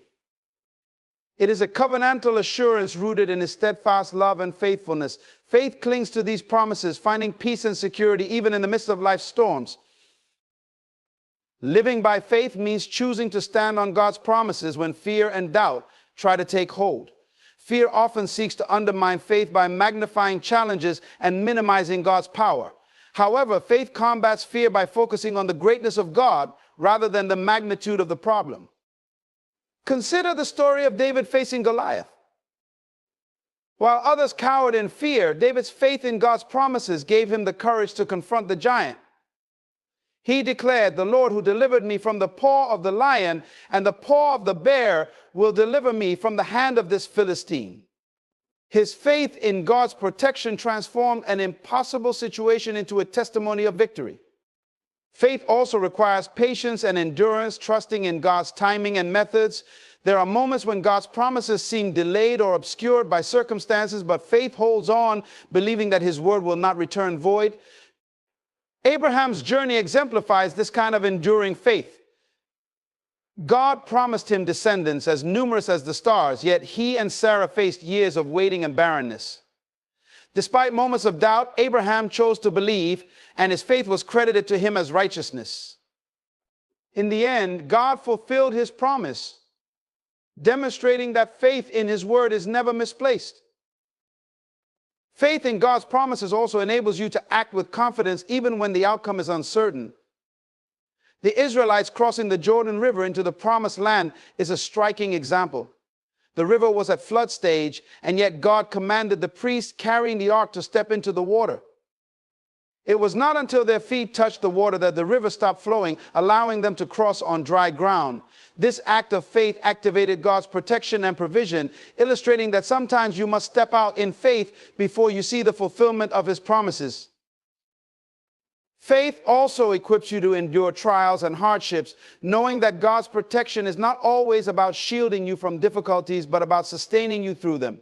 It is a covenantal assurance rooted in his steadfast love and faithfulness. Faith clings to these promises, finding peace and security even in the midst of life's storms. Living by faith means choosing to stand on God's promises when fear and doubt try to take hold. Fear often seeks to undermine faith by magnifying challenges and minimizing God's power. However, faith combats fear by focusing on the greatness of God rather than the magnitude of the problem. Consider the story of David facing Goliath. While others cowered in fear, David's faith in God's promises gave him the courage to confront the giant. He declared, "The Lord who delivered me from the paw of the lion and the paw of the bear will deliver me from the hand of this Philistine." His faith in God's protection transformed an impossible situation into a testimony of victory. Faith also requires patience and endurance, trusting in God's timing and methods. There are moments when God's promises seem delayed or obscured by circumstances, but faith holds on, believing that his word will not return void. Abraham's journey exemplifies this kind of enduring faith. God promised him descendants as numerous as the stars, yet he and Sarah faced years of waiting and barrenness. Despite moments of doubt, Abraham chose to believe, and his faith was credited to him as righteousness. In the end, God fulfilled his promise, demonstrating that faith in his word is never misplaced. Faith in God's promises also enables you to act with confidence even when the outcome is uncertain. The Israelites crossing the Jordan River into the promised land is a striking example. The river was at flood stage, and yet God commanded the priest carrying the ark to step into the water. It was not until their feet touched the water that the river stopped flowing, allowing them to cross on dry ground. This act of faith activated God's protection and provision, illustrating that sometimes you must step out in faith before you see the fulfillment of His promises. Faith also equips you to endure trials and hardships, knowing that God's protection is not always about shielding you from difficulties, but about sustaining you through them.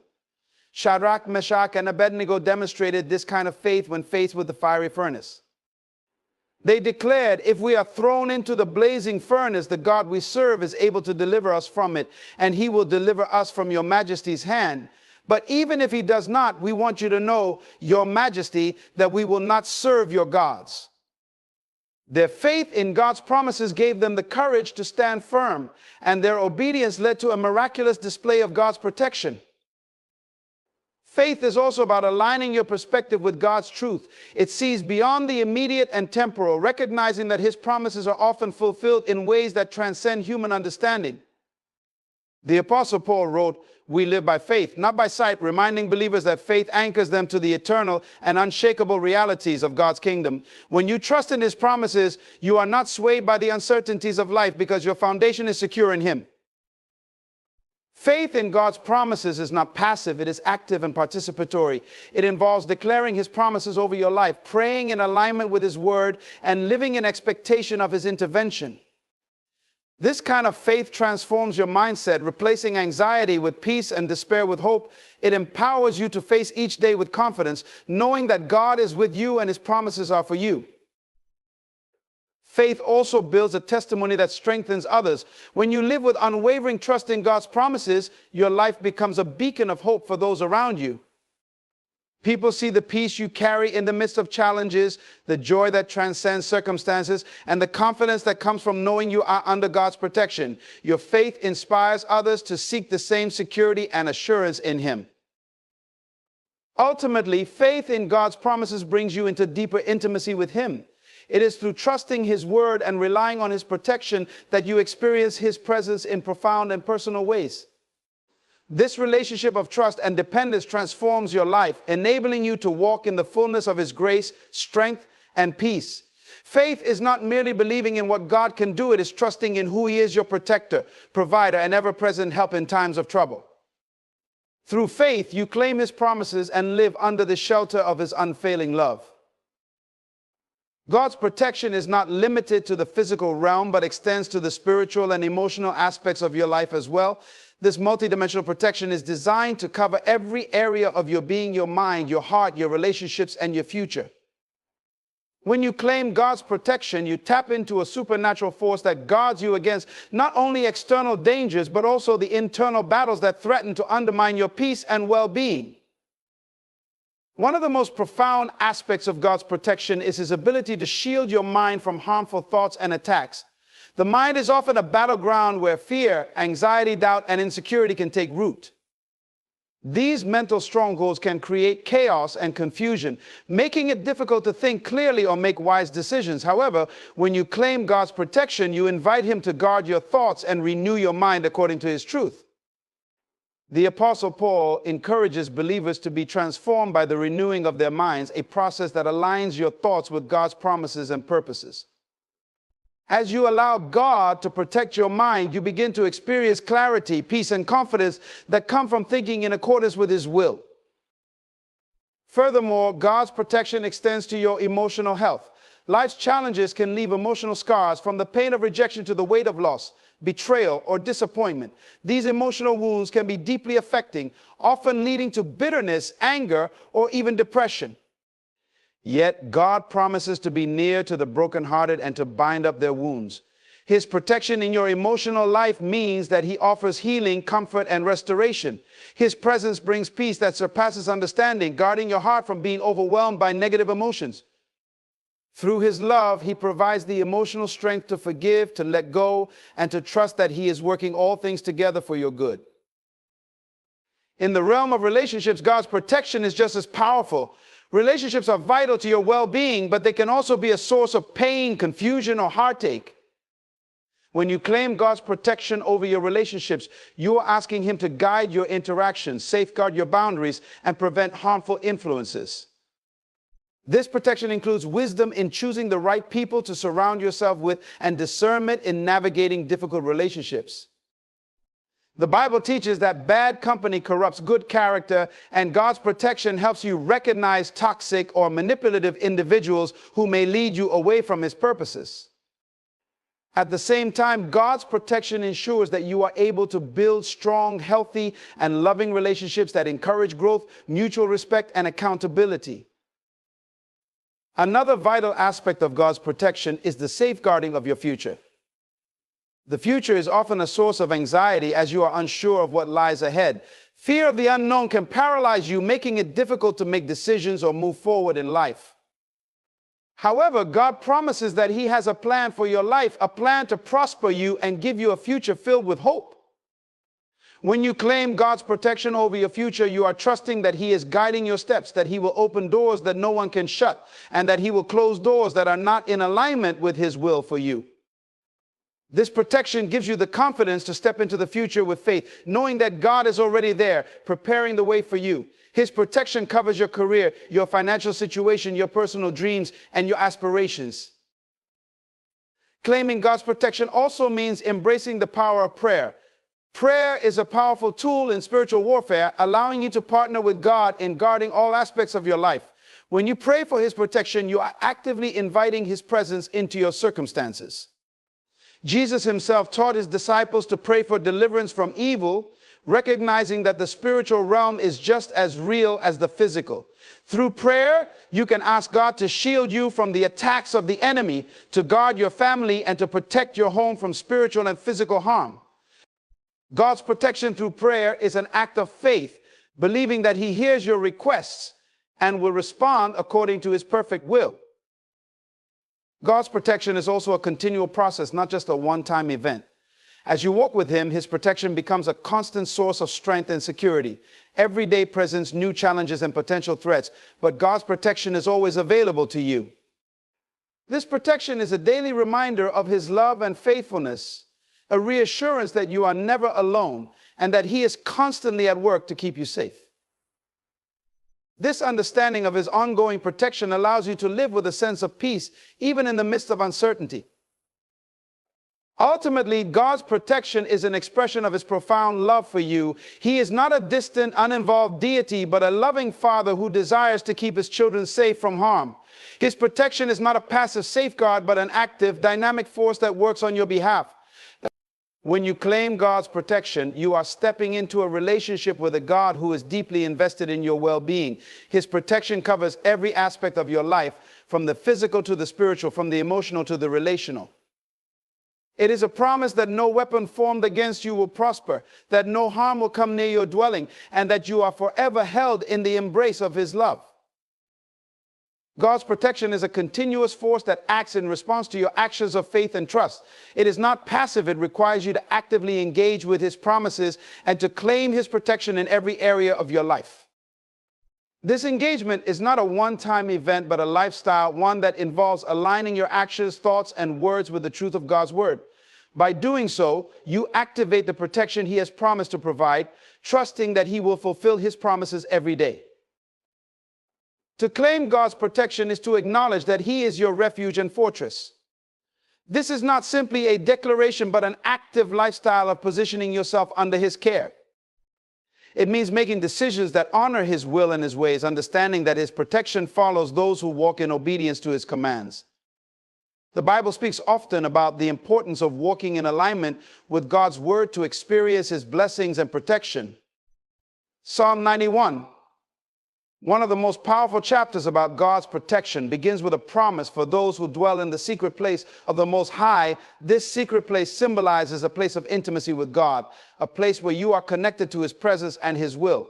Shadrach, Meshach, and Abednego demonstrated this kind of faith when faced with the fiery furnace. They declared, if we are thrown into the blazing furnace, the God we serve is able to deliver us from it, and He will deliver us from your majesty's hand. But even if He does not, we want you to know, your majesty, that we will not serve your gods. Their faith in God's promises gave them the courage to stand firm, and their obedience led to a miraculous display of God's protection. Faith is also about aligning your perspective with God's truth. It sees beyond the immediate and temporal, recognizing that His promises are often fulfilled in ways that transcend human understanding. The Apostle Paul wrote, "We live by faith, not by sight," reminding believers that faith anchors them to the eternal and unshakable realities of God's kingdom. When you trust in His promises, you are not swayed by the uncertainties of life because your foundation is secure in Him. Faith in God's promises is not passive, it is active and participatory. It involves declaring His promises over your life, praying in alignment with His word, and living in expectation of His intervention. This kind of faith transforms your mindset, replacing anxiety with peace and despair with hope. It empowers you to face each day with confidence, knowing that God is with you and His promises are for you. Faith also builds a testimony that strengthens others. When you live with unwavering trust in God's promises, your life becomes a beacon of hope for those around you. People see the peace you carry in the midst of challenges, the joy that transcends circumstances, and the confidence that comes from knowing you are under God's protection. Your faith inspires others to seek the same security and assurance in Him. Ultimately, faith in God's promises brings you into deeper intimacy with Him. It is through trusting His word and relying on His protection that you experience His presence in profound and personal ways. This relationship of trust and dependence transforms your life, enabling you to walk in the fullness of His grace, strength, and peace. Faith is not merely believing in what God can do, it is trusting in who He is, your protector, provider, and ever-present help in times of trouble. Through faith, you claim His promises and live under the shelter of His unfailing love. God's protection is not limited to the physical realm, but extends to the spiritual and emotional aspects of your life as well. This multidimensional protection is designed to cover every area of your being, your mind, your heart, your relationships, and your future. When you claim God's protection, you tap into a supernatural force that guards you against not only external dangers, but also the internal battles that threaten to undermine your peace and well-being. One of the most profound aspects of God's protection is His ability to shield your mind from harmful thoughts and attacks. The mind is often a battleground where fear, anxiety, doubt, and insecurity can take root. These mental strongholds can create chaos and confusion, making it difficult to think clearly or make wise decisions. However, when you claim God's protection, you invite Him to guard your thoughts and renew your mind according to His truth. The Apostle Paul encourages believers to be transformed by the renewing of their minds, a process that aligns your thoughts with God's promises and purposes. As you allow God to protect your mind, you begin to experience clarity, peace, and confidence that come from thinking in accordance with His will. Furthermore, God's protection extends to your emotional health. Life's challenges can leave emotional scars, from the pain of rejection to the weight of loss, betrayal, or disappointment. These emotional wounds can be deeply affecting, often leading to bitterness, anger, or even depression. Yet God promises to be near to the brokenhearted and to bind up their wounds. His protection in your emotional life means that He offers healing, comfort, and restoration. His presence brings peace that surpasses understanding, guarding your heart from being overwhelmed by negative emotions. Through His love, He provides the emotional strength to forgive, to let go, and to trust that He is working all things together for your good. In the realm of relationships, God's protection is just as powerful. Relationships are vital to your well-being, but they can also be a source of pain, confusion, or heartache. When you claim God's protection over your relationships, you are asking Him to guide your interactions, safeguard your boundaries, and prevent harmful influences. This protection includes wisdom in choosing the right people to surround yourself with and discernment in navigating difficult relationships. The Bible teaches that bad company corrupts good character, and God's protection helps you recognize toxic or manipulative individuals who may lead you away from His purposes. At the same time, God's protection ensures that you are able to build strong, healthy, and loving relationships that encourage growth, mutual respect, and accountability. Another vital aspect of God's protection is the safeguarding of your future. The future is often a source of anxiety as you are unsure of what lies ahead. Fear of the unknown can paralyze you, making it difficult to make decisions or move forward in life. However, God promises that He has a plan for your life, a plan to prosper you and give you a future filled with hope. When you claim God's protection over your future, you are trusting that He is guiding your steps, that He will open doors that no one can shut, and that He will close doors that are not in alignment with His will for you. This protection gives you the confidence to step into the future with faith, knowing that God is already there, preparing the way for you. His protection covers your career, your financial situation, your personal dreams, and your aspirations. Claiming God's protection also means embracing the power of prayer. Prayer is a powerful tool in spiritual warfare, allowing you to partner with God in guarding all aspects of your life. When you pray for His protection, you are actively inviting His presence into your circumstances. Jesus Himself taught His disciples to pray for deliverance from evil, recognizing that the spiritual realm is just as real as the physical. Through prayer, you can ask God to shield you from the attacks of the enemy, to guard your family, and to protect your home from spiritual and physical harm. God's protection through prayer is an act of faith, believing that He hears your requests and will respond according to His perfect will. God's protection is also a continual process, not just a one-time event. As you walk with Him, His protection becomes a constant source of strength and security. Every day presents new challenges and potential threats, but God's protection is always available to you. This protection is a daily reminder of His love and faithfulness, a reassurance that you are never alone and that He is constantly at work to keep you safe. This understanding of His ongoing protection allows you to live with a sense of peace, even in the midst of uncertainty. Ultimately, God's protection is an expression of His profound love for you. He is not a distant, uninvolved deity, but a loving Father who desires to keep His children safe from harm. His protection is not a passive safeguard, but an active, dynamic force that works on your behalf. When you claim God's protection, you are stepping into a relationship with a God who is deeply invested in your well-being. His protection covers every aspect of your life, from the physical to the spiritual, from the emotional to the relational. It is a promise that no weapon formed against you will prosper, that no harm will come near your dwelling, and that you are forever held in the embrace of His love. God's protection is a continuous force that acts in response to your actions of faith and trust. It is not passive. It requires you to actively engage with His promises and to claim His protection in every area of your life. This engagement is not a one-time event, but a lifestyle, one that involves aligning your actions, thoughts, and words with the truth of God's Word. By doing so, you activate the protection He has promised to provide, trusting that He will fulfill His promises every day. To claim God's protection is to acknowledge that He is your refuge and fortress. This is not simply a declaration, but an active lifestyle of positioning yourself under His care. It means making decisions that honor His will and His ways, understanding that His protection follows those who walk in obedience to His commands. The Bible speaks often about the importance of walking in alignment with God's Word to experience His blessings and protection. Psalm 91, one of the most powerful chapters about God's protection, begins with a promise for those who dwell in the secret place of the Most High. This secret place symbolizes a place of intimacy with God, a place where you are connected to His presence and His will.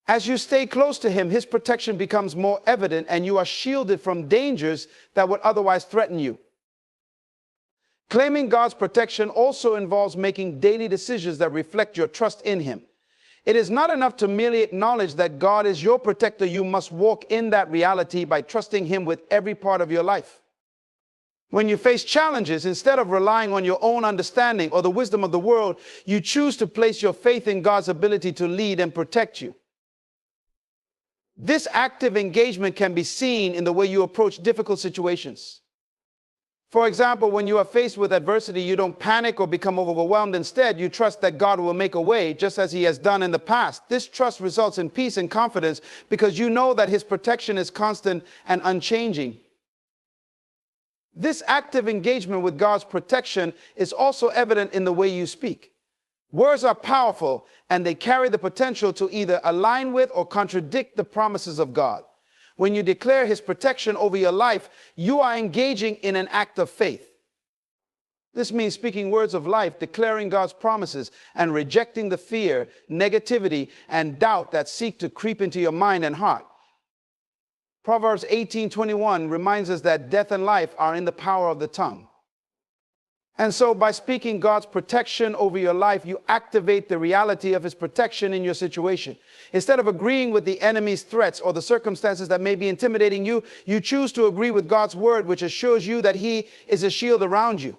As you stay close to Him, His protection becomes more evident, and you are shielded from dangers that would otherwise threaten you. Claiming God's protection also involves making daily decisions that reflect your trust in Him. It is not enough to merely acknowledge that God is your protector. You must walk in that reality by trusting Him with every part of your life. When you face challenges, instead of relying on your own understanding or the wisdom of the world, you choose to place your faith in God's ability to lead and protect you. This active engagement can be seen in the way you approach difficult situations. For example, when you are faced with adversity, you don't panic or become overwhelmed. Instead, you trust that God will make a way, just as he has done in the past. This trust results in peace and confidence because you know that his protection is constant and unchanging. This active engagement with God's protection is also evident in the way you speak. Words are powerful, and they carry the potential to either align with or contradict the promises of God. When you declare his protection over your life, you are engaging in an act of faith. This means speaking words of life, declaring God's promises, and rejecting the fear, negativity, and doubt that seek to creep into your mind and heart. Proverbs 18:21 reminds us that death and life are in the power of the tongue. And so by speaking God's protection over your life, you activate the reality of his protection in your situation. Instead of agreeing with the enemy's threats or the circumstances that may be intimidating you, you choose to agree with God's word, which assures you that he is a shield around you.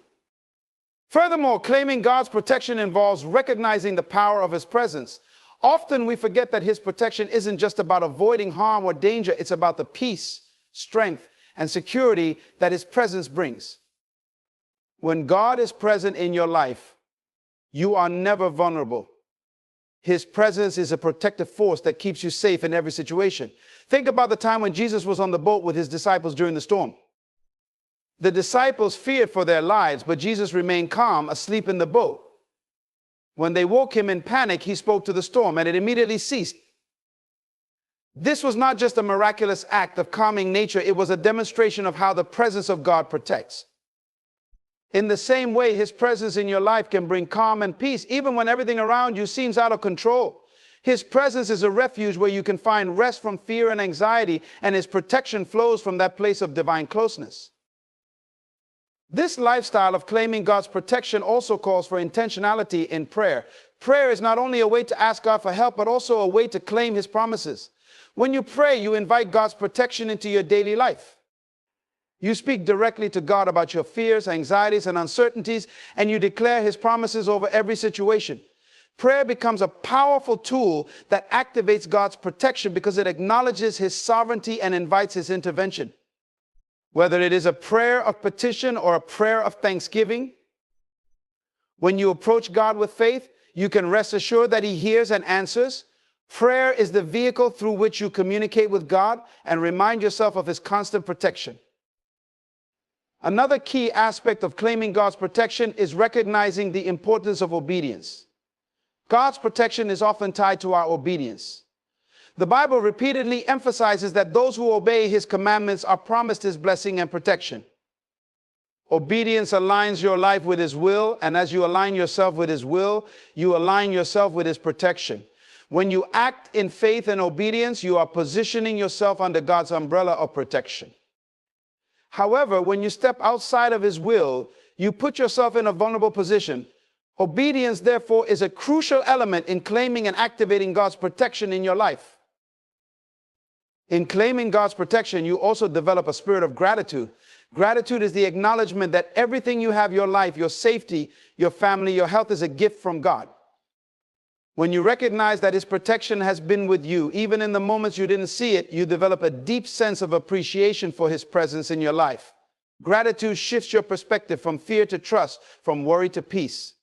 Furthermore, claiming God's protection involves recognizing the power of his presence. Often we forget that his protection isn't just about avoiding harm or danger. It's about the peace, strength, and security that his presence brings. When God is present in your life, you are never vulnerable. His presence is a protective force that keeps you safe in every situation. Think about the time when Jesus was on the boat with his disciples during the storm. The disciples feared for their lives, but Jesus remained calm, asleep in the boat. When they woke him in panic, he spoke to the storm, and it immediately ceased. This was not just a miraculous act of calming nature, it was a demonstration of how the presence of God protects. In the same way, his presence in your life can bring calm and peace, even when everything around you seems out of control. His presence is a refuge where you can find rest from fear and anxiety, and his protection flows from that place of divine closeness. This lifestyle of claiming God's protection also calls for intentionality in prayer. Prayer is not only a way to ask God for help, but also a way to claim his promises. When you pray, you invite God's protection into your daily life. You speak directly to God about your fears, anxieties, and uncertainties, and you declare his promises over every situation. Prayer becomes a powerful tool that activates God's protection because it acknowledges his sovereignty and invites his intervention. Whether it is a prayer of petition or a prayer of thanksgiving, when you approach God with faith, you can rest assured that he hears and answers. Prayer is the vehicle through which you communicate with God and remind yourself of his constant protection. Another key aspect of claiming God's protection is recognizing the importance of obedience. God's protection is often tied to our obedience. The Bible repeatedly emphasizes that those who obey his commandments are promised his blessing and protection. Obedience aligns your life with his will, and as you align yourself with his will, you align yourself with his protection. When you act in faith and obedience, you are positioning yourself under God's umbrella of protection. However, when you step outside of his will, you put yourself in a vulnerable position. Obedience, therefore, is a crucial element in claiming and activating God's protection in your life. In claiming God's protection, you also develop a spirit of gratitude. Gratitude is the acknowledgement that everything you have, your life, your safety, your family, your health, is a gift from God. When you recognize that his protection has been with you, even in the moments you didn't see it, you develop a deep sense of appreciation for his presence in your life. Gratitude shifts your perspective from fear to trust, from worry to peace.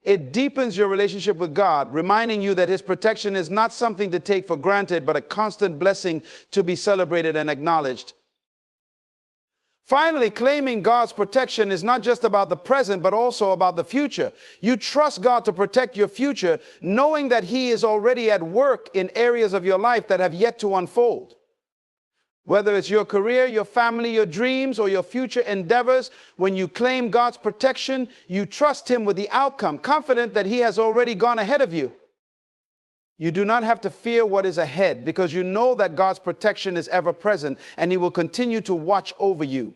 It deepens your relationship with God, reminding you that his protection is not something to take for granted, but a constant blessing to be celebrated and acknowledged. Finally, claiming God's protection is not just about the present, but also about the future. You trust God to protect your future, knowing that he is already at work in areas of your life that have yet to unfold. Whether it's your career, your family, your dreams, or your future endeavors, when you claim God's protection, you trust him with the outcome, confident that he has already gone ahead of you. You do not have to fear what is ahead because you know that God's protection is ever present and he will continue to watch over you.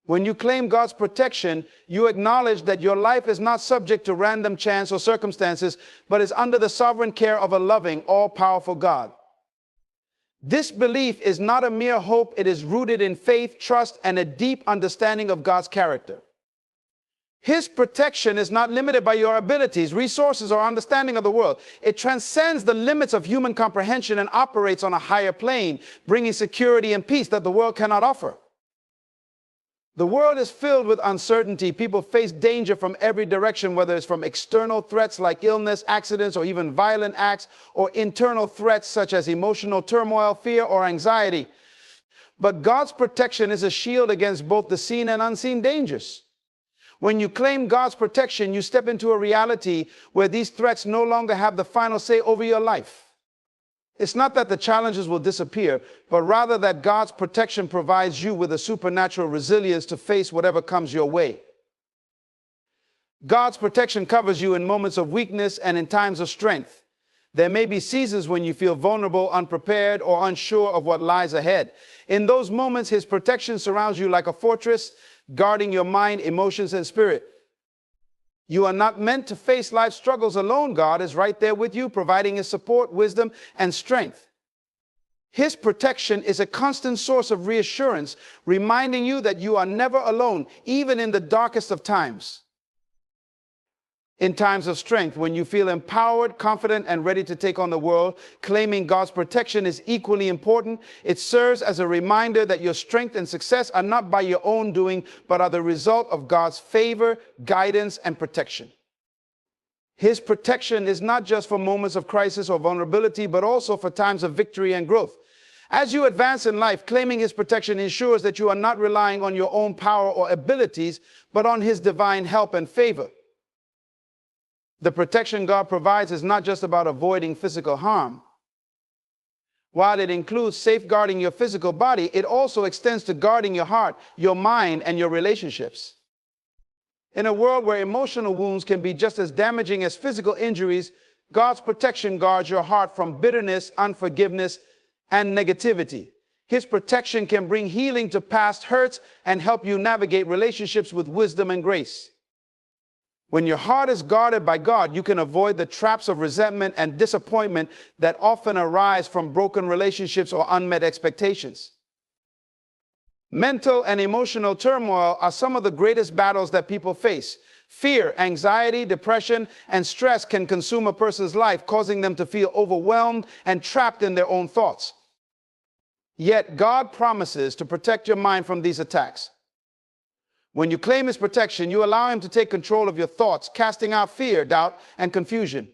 When you claim God's protection, you acknowledge that your life is not subject to random chance or circumstances, but is under the sovereign care of a loving, all-powerful God. This belief is not a mere hope. It is rooted in faith, trust, and a deep understanding of God's character. His protection is not limited by your abilities, resources, or understanding of the world. It transcends the limits of human comprehension and operates on a higher plane, bringing security and peace that the world cannot offer. The world is filled with uncertainty. People face danger from every direction, whether it's from external threats like illness, accidents, or even violent acts, or internal threats such as emotional turmoil, fear, or anxiety. But God's protection is a shield against both the seen and unseen dangers. When you claim God's protection, you step into a reality where these threats no longer have the final say over your life. It's not that the challenges will disappear, but rather that God's protection provides you with a supernatural resilience to face whatever comes your way. God's protection covers you in moments of weakness and in times of strength. There may be seasons when you feel vulnerable, unprepared, or unsure of what lies ahead. In those moments, His protection surrounds you like a fortress, guarding your mind, emotions, and spirit. You are not meant to face life's struggles alone. God is right there with you, providing His support, wisdom, and strength. His protection is a constant source of reassurance, reminding you that you are never alone, even in the darkest of times. In times of strength, when you feel empowered, confident, and ready to take on the world, claiming God's protection is equally important. It serves as a reminder that your strength and success are not by your own doing, but are the result of God's favor, guidance, and protection. His protection is not just for moments of crisis or vulnerability, but also for times of victory and growth. As you advance in life, claiming His protection ensures that you are not relying on your own power or abilities, but on His divine help and favor. The protection God provides is not just about avoiding physical harm. While it includes safeguarding your physical body, it also extends to guarding your heart, your mind, and your relationships. In a world where emotional wounds can be just as damaging as physical injuries, God's protection guards your heart from bitterness, unforgiveness, and negativity. His protection can bring healing to past hurts and help you navigate relationships with wisdom and grace. When your heart is guarded by God, you can avoid the traps of resentment and disappointment that often arise from broken relationships or unmet expectations. Mental and emotional turmoil are some of the greatest battles that people face. Fear, anxiety, depression, and stress can consume a person's life, causing them to feel overwhelmed and trapped in their own thoughts. Yet God promises to protect your mind from these attacks. When you claim His protection, you allow Him to take control of your thoughts, casting out fear, doubt, and confusion.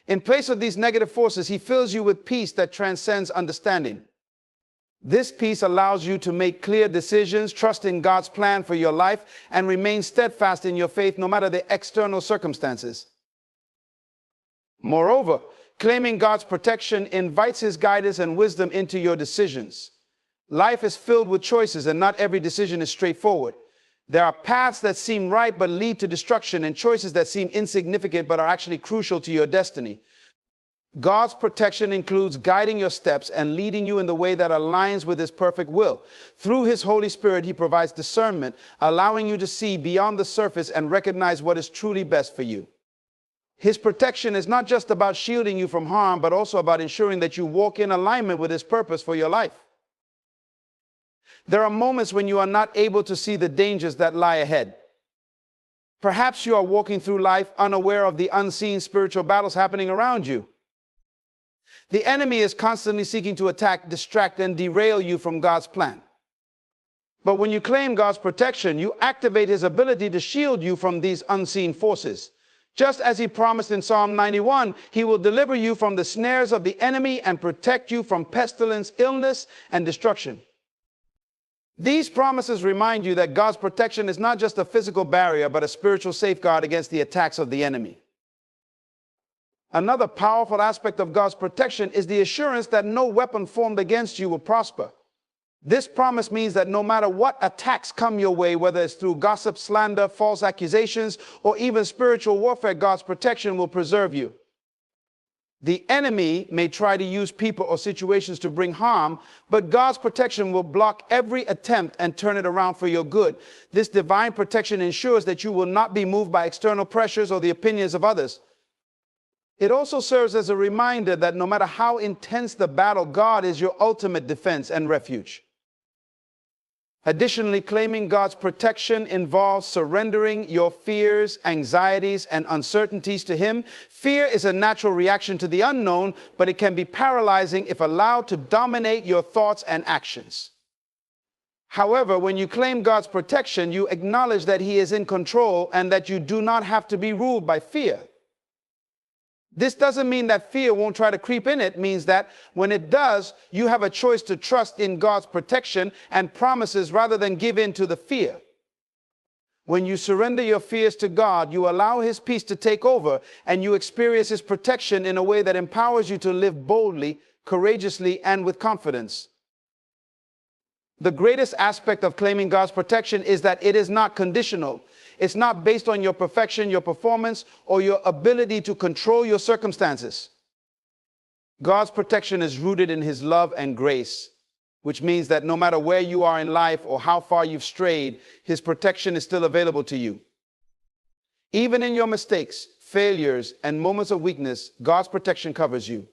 In place of these negative forces, He fills you with peace that transcends understanding. This peace allows you to make clear decisions, trust in God's plan for your life, and remain steadfast in your faith no matter the external circumstances. Moreover, claiming God's protection invites His guidance and wisdom into your decisions. Life is filled with choices, and not every decision is straightforward. There are paths that seem right but lead to destruction, and choices that seem insignificant but are actually crucial to your destiny. God's protection includes guiding your steps and leading you in the way that aligns with His perfect will. Through His Holy Spirit, He provides discernment, allowing you to see beyond the surface and recognize what is truly best for you. His protection is not just about shielding you from harm, but also about ensuring that you walk in alignment with His purpose for your life. There are moments when you are not able to see the dangers that lie ahead. Perhaps you are walking through life unaware of the unseen spiritual battles happening around you. The enemy is constantly seeking to attack, distract, and derail you from God's plan. But when you claim God's protection, you activate His ability to shield you from these unseen forces. Just as He promised in Psalm 91, He will deliver you from the snares of the enemy and protect you from pestilence, illness, and destruction. These promises remind you that God's protection is not just a physical barrier, but a spiritual safeguard against the attacks of the enemy. Another powerful aspect of God's protection is the assurance that no weapon formed against you will prosper. This promise means that no matter what attacks come your way, whether it's through gossip, slander, false accusations, or even spiritual warfare, God's protection will preserve you. The enemy may try to use people or situations to bring harm, but God's protection will block every attempt and turn it around for your good. This divine protection ensures that you will not be moved by external pressures or the opinions of others. It also serves as a reminder that no matter how intense the battle, God is your ultimate defense and refuge. Additionally, claiming God's protection involves surrendering your fears, anxieties, and uncertainties to Him. Fear is a natural reaction to the unknown, but it can be paralyzing if allowed to dominate your thoughts and actions. However, when you claim God's protection, you acknowledge that He is in control and that you do not have to be ruled by fear. This doesn't mean that fear won't try to creep in. It means that when it does, you have a choice to trust in God's protection and promises rather than give in to the fear. When you surrender your fears to God, you allow His peace to take over, and you experience His protection in a way that empowers you to live boldly, courageously, and with confidence. The greatest aspect of claiming God's protection is that it is not conditional. It's not based on your perfection, your performance, or your ability to control your circumstances. God's protection is rooted in His love and grace, which means that no matter where you are in life or how far you've strayed, His protection is still available to you. Even in your mistakes, failures, and moments of weakness, God's protection covers you.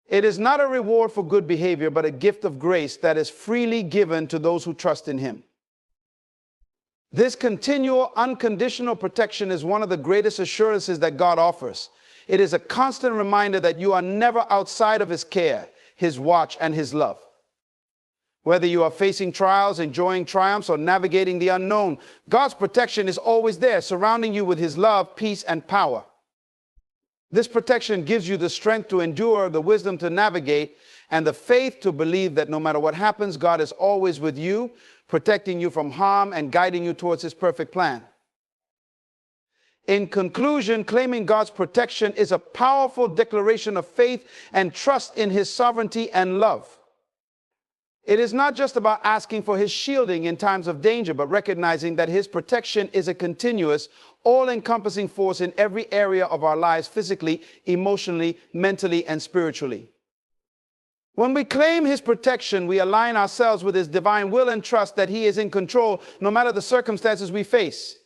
It is not a reward for good behavior, but a gift of grace that is freely given to those who trust in Him. This continual, unconditional protection is one of the greatest assurances that God offers. It is a constant reminder that you are never outside of His care, His watch, and His love. Whether you are facing trials, enjoying triumphs, or navigating the unknown, God's protection is always there, surrounding you with His love, peace, and power. This protection gives you the strength to endure, the wisdom to navigate, and the faith to believe that no matter what happens, God is always with you, protecting you from harm and guiding you towards His perfect plan. In conclusion, claiming God's protection is a powerful declaration of faith and trust in His sovereignty and love. It is not just about asking for His shielding in times of danger, but recognizing that His protection is a continuous, all-encompassing force in every area of our lives, physically, emotionally, mentally, and spiritually. When we claim His protection, we align ourselves with His divine will and trust that He is in control no matter the circumstances we face.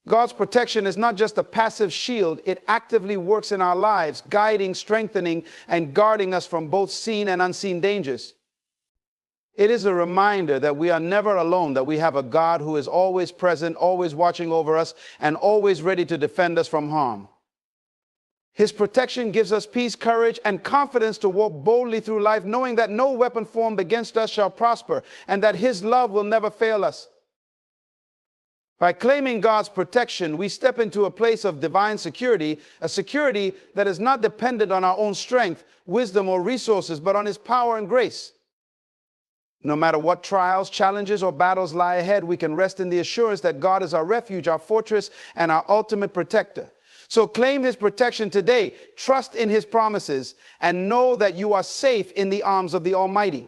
God's protection is not just a passive shield. It actively works in our lives, guiding, strengthening, and guarding us from both seen and unseen dangers. It is a reminder that we are never alone, that we have a God who is always present, always watching over us, and always ready to defend us from harm. His protection gives us peace, courage, and confidence to walk boldly through life, knowing that no weapon formed against us shall prosper, and that His love will never fail us. By claiming God's protection, we step into a place of divine security, a security that is not dependent on our own strength, wisdom, or resources, but on His power and grace. No matter what trials, challenges, or battles lie ahead, we can rest in the assurance that God is our refuge, our fortress, and our ultimate protector. So claim His protection today, trust in His promises, and know that you are safe in the arms of the Almighty.